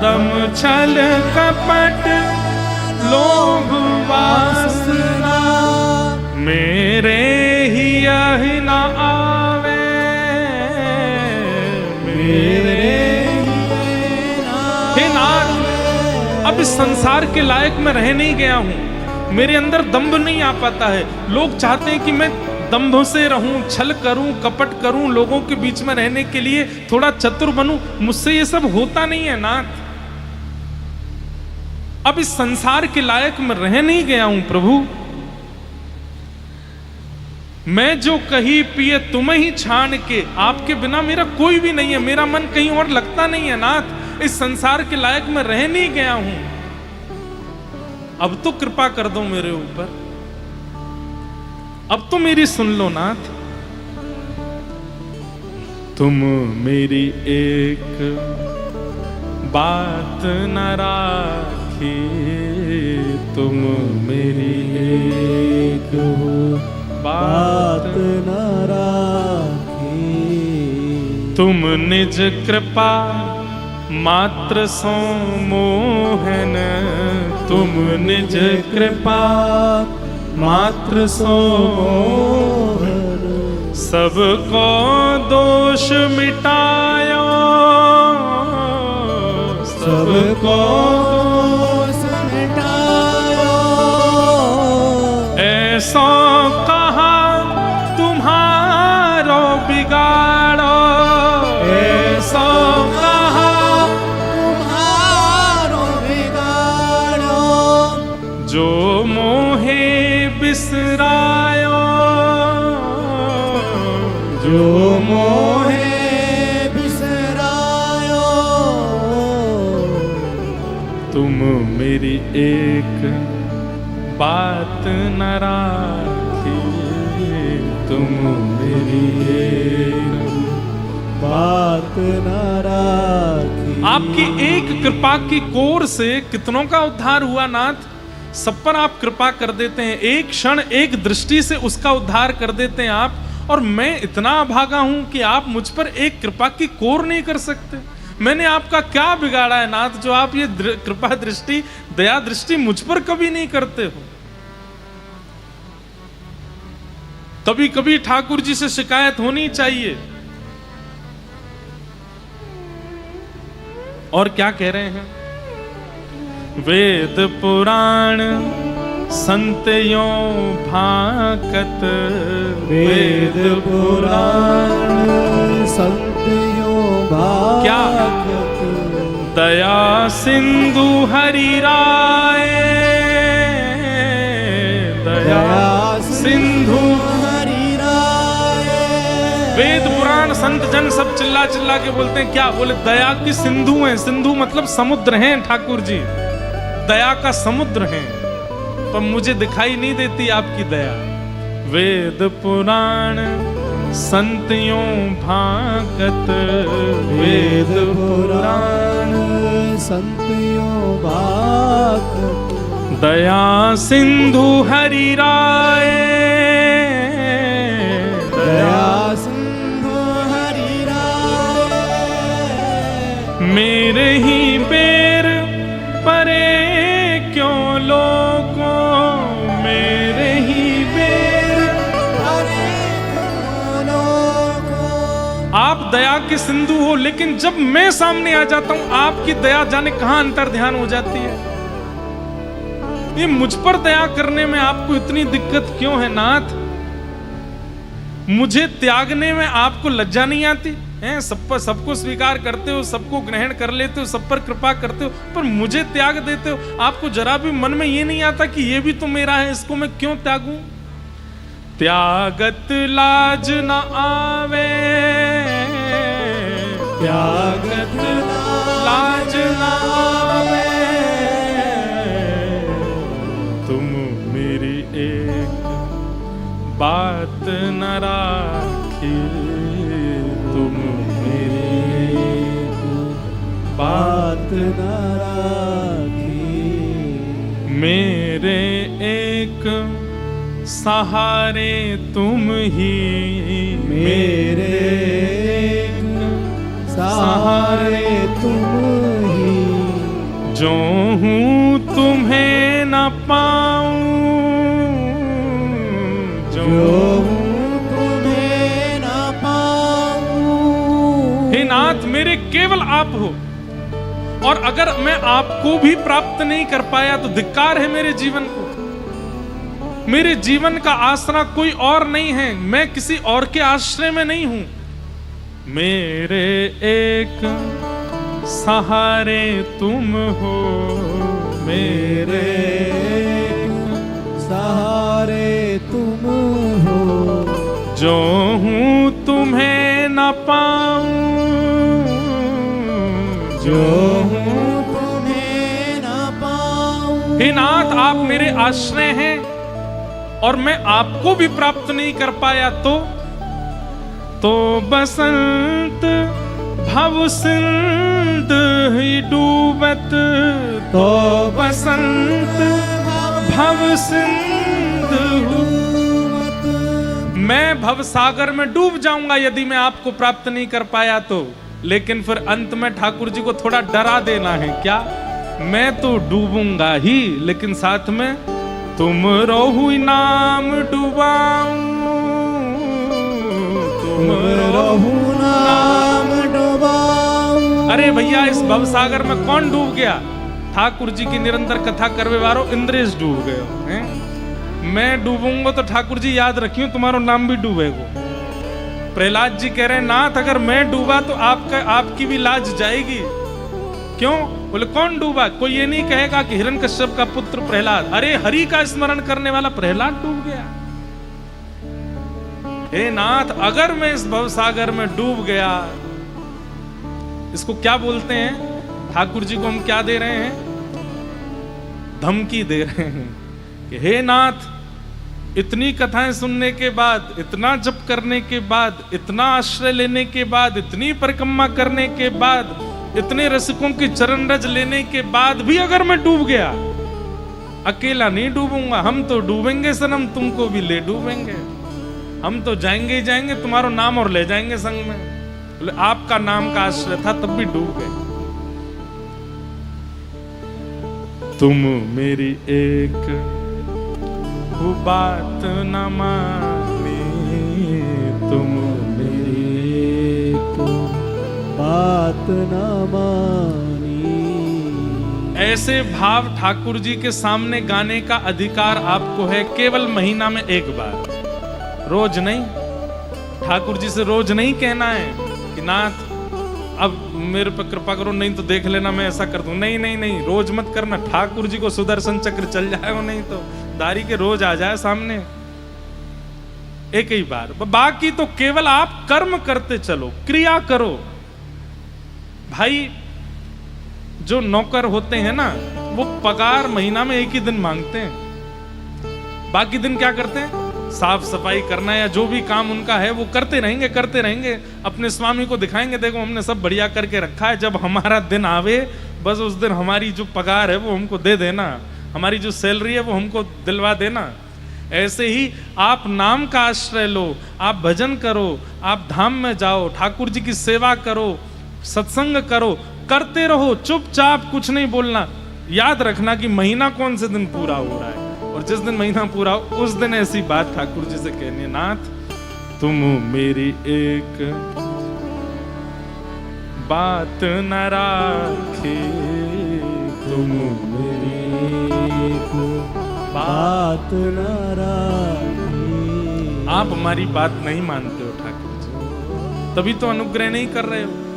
दम छल कपट, लोभ वासना, मेरे ही यही न आवे, मेरे हे नाथ, अब इस संसार के लायक मैं रह नहीं गया हूं, मेरे अंदर दम्भ नहीं आ पाता है। लोग चाहते हैं कि मैं दम्भ से रहूं, छल करूं, कपट करूं, लोगों के बीच में रहने के लिए थोड़ा चतुर बनूं, मुझसे ये सब होता नहीं है नाथ। अब इस संसार के लायक मैं रह नहीं गया हूं प्रभु। मैं जो कही पिए तुम ही छान के, आपके बिना मेरा कोई भी नहीं है, मेरा मन कहीं और लगता नहीं है नाथ। इस संसार के लायक मैं रह नहीं गया हूं, अब तो कृपा कर दो मेरे ऊपर, अब तो मेरी सुन लो नाथ। तुम मेरी एक बात न राखी, तुम मेरी एक बात न राखी, तुम निज कृपा मात्र सो मोहन, तुम निज कृपा मात्र सो मोहन, सबको दोष मिटायो, सबको दोष मिटायो, ऐसो कहा तुम्हारो बिगाड़ो, ऐसो कहा तुम्हारो बिगाड़ो, जो मोहे बिसरायो, जो मोहे बिसरायो, तुम मेरी एक बात न राखी, तुम मेरी एक बात न राखी। आपकी एक कृपा की कोर से कितनों का उद्धार हुआ नाथ। सब पर आप कृपा कर देते हैं, एक क्षण एक दृष्टि से उसका उद्धार कर देते हैं आप। और मैं इतना अभागा हूं कि आप मुझ पर एक कृपा की कोर नहीं कर सकते। मैंने आपका क्या बिगाड़ा है नाथ, जो आप ये कृपा दृष्टि, दया दृष्टि मुझ पर कभी नहीं करते हो। कभी कभी ठाकुर जी से शिकायत होनी चाहिए। और क्या कह रहे हैं? वेद पुराण संत यो भाकत, वेद पुराण संत यो भाकत, दया सिंधु हरि राय, दया सिंधु हरि राय। वेद पुराण संत जन सब चिल्ला चिल्ला के बोलते हैं, क्या बोले? दया की सिंधु है। सिंधु मतलब समुद्र हैं ठाकुर जी, दया का समुद्र हैं, पर मुझे दिखाई नहीं देती आपकी दया। वेद पुराण संतियों भागत, वेद पुराण संतियों भागत, दया सिंधु हरि राय, दया सिंधु हरि राय। मेरे ही बेर परे क्यों लोगों, मेरे ही बेर परे क्यों लोगों। आप दया के सिंधु हो, लेकिन जब मैं सामने आ जाता हूं आपकी दया जाने कहां अंतर ध्यान हो जाती है। ये मुझ पर दया करने में आपको इतनी दिक्कत क्यों है नाथ? मुझे त्यागने में आपको लज्जा नहीं आती है? सब पर सबको स्वीकार करते हो, सबको ग्रहण कर लेते हो, सब पर कृपा करते हो, पर मुझे त्याग देते हो। आपको जरा भी मन में ये नहीं आता कि ये भी तो मेरा है, इसको मैं क्यों त्यागूं? त्यागत लाज न आवे, त्यागत लाज न आवे, तुम मेरी एक बात न राखी, तुम मेरी बात न राखी। मेरे एक सहारे तुम ही, मेरे सहारे तुम ही। जो हूँ तुम्हें न पाऊं, जो तुम्हें न पाऊं। हे नाथ मेरे केवल आप हो, और अगर मैं आपको भी प्राप्त नहीं कर पाया तो धिक्कार है मेरे जीवन को। मेरे जीवन का आसरा कोई और नहीं है, मैं किसी और के आश्रय में नहीं हूं। मेरे एक सहारे तुम हो, मेरे सहारे तुम हो। जो हूँ तुम्हें न पाऊं, जो हूँ तुम्हें न पाऊं। हे नाथ आप मेरे आश्रय हैं और मैं आपको भी प्राप्त नहीं कर पाया तो बसंत भव सिंध ही डूबत, तो बसंत भव सिंध डूबत। मैं भव सागर में डूब जाऊंगा यदि मैं आपको प्राप्त नहीं कर पाया तो। लेकिन फिर अंत में ठाकुर जी को थोड़ा डरा देना है, क्या? मैं तो डूबूंगा ही, लेकिन साथ में तुम रोहु नाम डुबाऊं, तुम रोहु नाम डुबाऊं। अरे भैया इस भवसागर में कौन डूब गया? ठाकुर जी की निरंतर कथा करवे वारो इंद्रेश डूब गए हैं। मैं डूबूंगा तो ठाकुर जी याद रखियो तुम्हारो नाम भी डूबेगा। प्रहलाद जी कह रहे हैं नाथ अगर मैं डूबा तो आपकी भी लाज जाएगी। क्यों? बोले कौन डूबा? कोई ये नहीं कहेगा कि हिरण्यकश्यप का पुत्र प्रहलाद। अरे हरि का स्मरण करने वाला प्रहलाद डूब गया। हे नाथ अगर मैं इस भवसागर में डूब गया, इसको क्या बोलते हैं? ठाकुर जी को हम क्या दे रहे हैं? धमकी दे रहे हैं कि हे नाथ इतनी कथाएं सुनने के बाद, इतना जप करने के बाद, इतना आश्रय लेने के बाद, इतनी परिक्रमा करने के बाद, इतने रसिकों के चरण रज लेने के बाद भी अगर मैं डूब गया, अकेला नहीं डूबूंगा, हम तो डूबेंगे सनम, तुमको भी ले डूबेंगे। हम तो जाएंगे ही जाएंगे, तुम्हारा नाम और ले जाएंगे संग में। बोले आपका नाम का आश्रय था तब भी डूब गए। तुम मेरी एक बात न मानी, तुम मेरी बात न मानी। ऐसे भाव ठाकुर जी के सामने गाने का अधिकार आपको है केवल महीना में एक बार, रोज नहीं। ठाकुर जी से रोज नहीं कहना है कि नाथ अब मेरे पर कृपा करो, नहीं तो देख लेना मैं ऐसा कर दूं। नहीं नहीं नहीं, रोज मत करना। ठाकुर जी को सुदर्शन चक्र चल जाए वो, नहीं तो दारी के रोज आ जाए सामने, एक ही बार। बाकी तो केवल आप कर्म करते चलो, क्रिया करो। भाई जो नौकर होते हैं ना, वो पगार महीना में एक ही दिन मांगते हैं, बाकी दिन क्या करते हैं? साफ सफाई करना या जो भी काम उनका है वो करते रहेंगे। अपने स्वामी को दिखाएंगे, देखो हमने सब बढ़िया करके रखा है, जब हमारा दिन आवे बस उस दिन हमारी जो पगार है वो हमको दे देना, हमारी जो सैलरी है वो हमको दिलवा देना। ऐसे ही आप नाम का आश्रय लो, आप भजन करो, आप धाम में जाओ, ठाकुर जी की सेवा करो, सत्संग करो, करते रहो, चुपचाप कुछ नहीं बोलना। याद रखना कि महीना कौन से दिन पूरा हो रहा है, और जिस दिन महीना पूरा हो उस दिन ऐसी बात ठाकुर जी से कहनी है, नाथ तुम मेरी एक बात न राखे, तुम मेरी एक बात न राखी। आप हमारी बात नहीं मानते हो ठाकुर जी, तभी तो अनुग्रह नहीं कर रहे हो।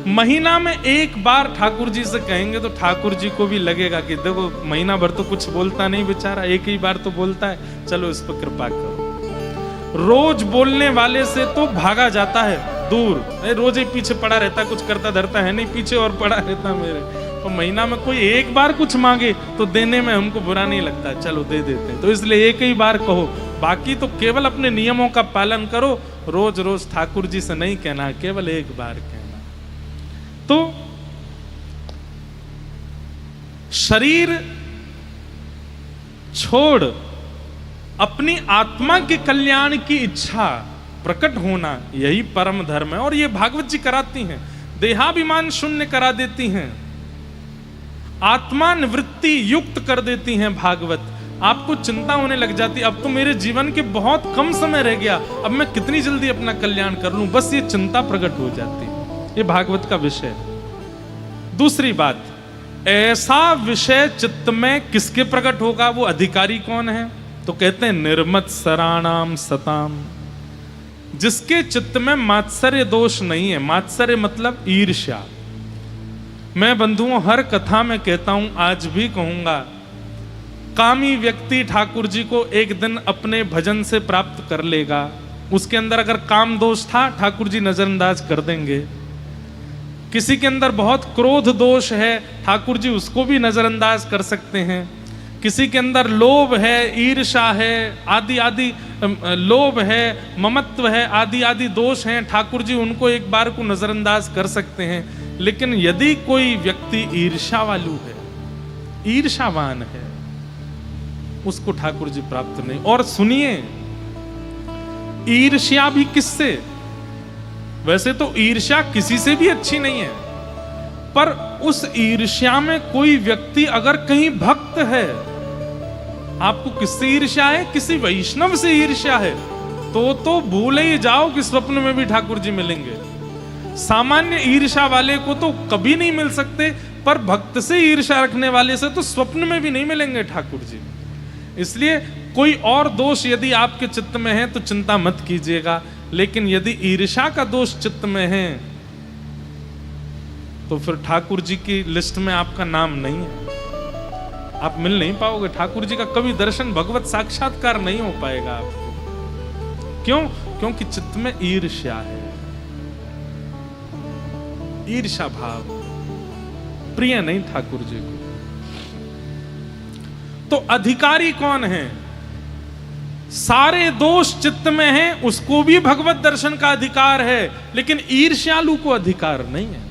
महीना में एक बार ठाकुर जी से कहेंगे तो ठाकुर जी को भी लगेगा कि देखो महीना भर तो कुछ बोलता नहीं बेचारा, एक ही बार तो बोलता है, चलो इस पर कृपा करो। रोज बोलने वाले से तो भागा जाता है दूर, रोज ही पीछे पड़ा रहता, कुछ करता धरता है नहीं, पीछे और पड़ा रहता मेरे। तो महीना में कोई एक बार कुछ मांगे तो देने में हमको बुरा नहीं लगता, चलो दे देते हैं। तो इसलिए एक ही बार कहो, बाकी तो केवल अपने नियमों का पालन करो। रोज रोज ठाकुर जी से नहीं कहना, केवल एक बार कहना। तो शरीर छोड़ अपनी आत्मा के कल्याण की इच्छा प्रकट होना, यही परम धर्म है। और ये भागवत जी कराती हैं, देहाभिमान शून्य करा देती हैं, आत्मा निवृत्ति युक्त कर देती हैं भागवत। आपको चिंता होने लग जाती, अब तो मेरे जीवन के बहुत कम समय रह गया, अब मैं कितनी जल्दी अपना कल्याण कर लूं, बस ये चिंता प्रकट हो जाती है। ये भागवत का विषय। दूसरी बात, ऐसा विषय चित्त में किसके प्रकट होगा, वो अधिकारी कौन है? तो कहते हैं निर्मत्सराणाम सताम, जिसके चित्त में मात्सर्य दोष नहीं है। मात्सर्य मतलब ईर्ष्या। मैं बंधुओं हर कथा में कहता हूं, आज भी कहूंगा, कामी व्यक्ति ठाकुर जी को एक दिन अपने भजन से प्राप्त कर लेगा। उसके अंदर अगर काम दोष था, ठाकुर जी नजरअंदाज कर देंगे। किसी के अंदर बहुत क्रोध दोष है, ठाकुर जी उसको भी नजरअंदाज कर सकते हैं। किसी के अंदर लोभ है, ईर्ष्या है, आदि आदि लोभ है, ममत्व है, आदि आदि दोष हैं, ठाकुर जी उनको एक बार को नजरअंदाज कर सकते हैं। लेकिन यदि कोई व्यक्ति ईर्ष्यावालू है, ईर्ष्यावान है, उसको ठाकुर जी प्राप्त नहीं। और सुनिए, ईर्ष्या भी किससे? वैसे तो ईर्ष्या किसी से भी अच्छी नहीं है, पर उस ईर्ष्या में कोई व्यक्ति अगर कहीं भक्त है, आपको किससे ईर्ष्या है? किसी वैष्णव से ईर्ष्या है, तो भूल ही जाओ कि स्वप्न में भी ठाकुर जी मिलेंगे। सामान्य ईर्ष्या वाले को तो कभी नहीं मिल सकते, पर भक्त से ईर्ष्या रखने वाले से तो स्वप्न में भी नहीं मिलेंगे ठाकुर जी। इसलिए कोई और दोष यदि आपके चित्त में है तो चिंता मत कीजिएगा, लेकिन यदि ईर्ष्या का दोष चित्त में है तो फिर ठाकुर जी की लिस्ट में आपका नाम नहीं है, आप मिल नहीं पाओगे। ठाकुर जी का कभी दर्शन, भगवत साक्षात्कार नहीं हो पाएगा आपको। क्यों? क्योंकि चित्त में ईर्ष्या है, ईर्ष्या भाव प्रिय नहीं ठाकुर जी को। तो अधिकारी कौन है? सारे दोष चित्त में हैं, उसको भी भगवत दर्शन का अधिकार है, लेकिन ईर्ष्यालु को अधिकार नहीं है।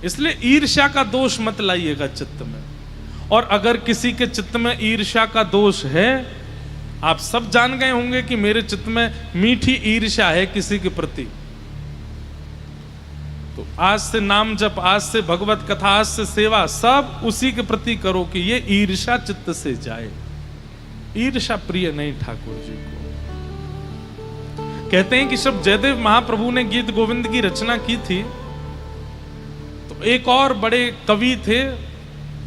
इसलिए ईर्ष्या का दोष मत लाइएगा चित्त में। और अगर किसी के चित्त में ईर्ष्या का दोष है, आप सब जान गए होंगे कि मेरे चित्त में मीठी ईर्ष्या है किसी के प्रति, तो आज से नाम जप, आज से भगवत कथा, आज से सेवा, सब उसी के प्रति करो कि ये ईर्ष्या चित्त से जाए। ईर्ष्या प्रिय नहीं ठाकुर जी को। कहते हैं कि जब जयदेव महाप्रभु ने गीत गोविंद की रचना की थी तो एक और बड़े कवि थे,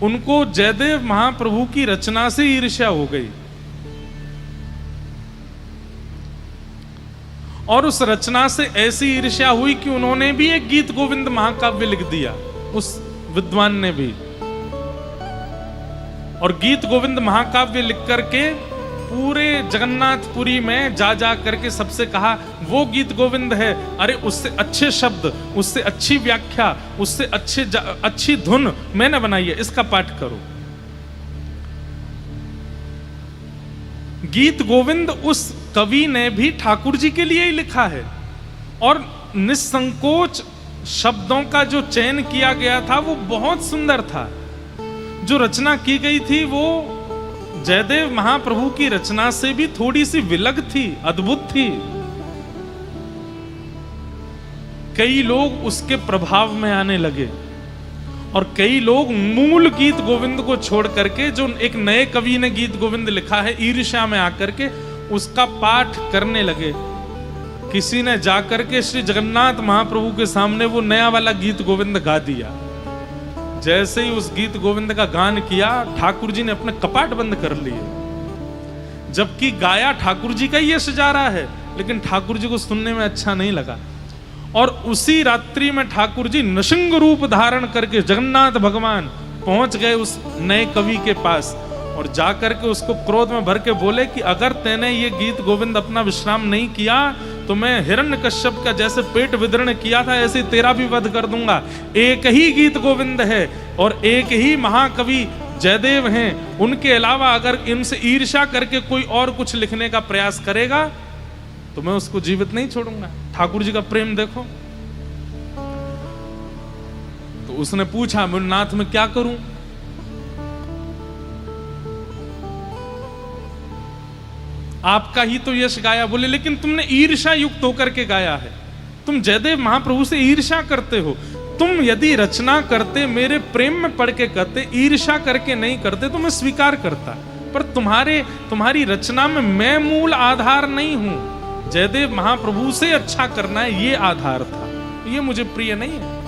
उनको जयदेव महाप्रभु की रचना से ईर्ष्या हो गई और उस रचना से ऐसी ईर्ष्या हुई कि उन्होंने भी एक गीत गोविंद महाकाव्य लिख दिया, उस विद्वान ने भी। और गीत गोविंद महाकाव्य लिख करके पूरे जगन्नाथपुरी में जा जा करके सबसे कहा वो गीत गोविंद है, अरे उससे अच्छे शब्द, उससे अच्छी व्याख्या, उससे अच्छी धुन मैंने बनाई है, इसका पाठ करो। गीत गोविंद उस कवि ने भी ठाकुर जी के लिए ही लिखा है और निसंकोच शब्दों का जो चयन किया गया था वो बहुत सुंदर था। जो रचना की गई थी वो जयदेव महाप्रभु की रचना से भी थोड़ी सी विलग थी, अद्भुत थी। कई लोग उसके प्रभाव में आने लगे और कई लोग मूल गीत गोविंद को छोड़ करके जो एक नए कवि ने गीत गोविंद लिखा है ईर्ष्या में आकर के उसका पाठ करने लगे। किसी ने जाकर के श्री जगन्नाथ महाप्रभु के सामने वो नया वाला गीत गोविंद गा दिया। जैसे ही उस गीत गोविंद का गान किया ठाकुर जी ने अपने कपाट बंद कर लिए, जबकि गाया ठाकुर जी का ही यश जा रहा है, लेकिन ठाकुर जी को सुनने में अच्छा नहीं लगा। और उसी रात्रि में ठाकुर जी नृसिंह रूप धारण करके जगन्नाथ भगवान पहुंच गए उस नए कवि के पास और जाकर के उसको क्रोध में भर के बोले कि अगर तैने ये गीत गोविंद अपना विश्राम नहीं किया तो मैं हिरण्यकश्यप का जैसे पेट विदर्ण किया था ऐसे तेरा भी वध कर दूंगा। एक ही गीत गोविंद है और एक ही महाकवि जयदेव हैं, उनके अलावा अगर इनसे ईर्ष्या करके कोई और कुछ लिखने का प्रयास करेगा तो मैं उसको जीवित नहीं छोड़ूंगा। ठाकुर जी का प्रेम देखो। तो उसने पूछा मुन्नाथ में क्या करूं? आपका ही तो यश गाया। बोले लेकिन तुमने ईर्ष्या युक्त होकर के गाया है, तुम जयदेव महाप्रभु से ईर्ष्या करते हो। तुम यदि रचना करते मेरे प्रेम में पढ़ के करते, ईर्ष्या करके नहीं करते तो मैं स्वीकार करता, पर तुम्हारी रचना में मैं मूल आधार नहीं हूं। जयदेव महाप्रभु से अच्छा करना है ये आधार था, ये मुझे प्रिय नहीं है।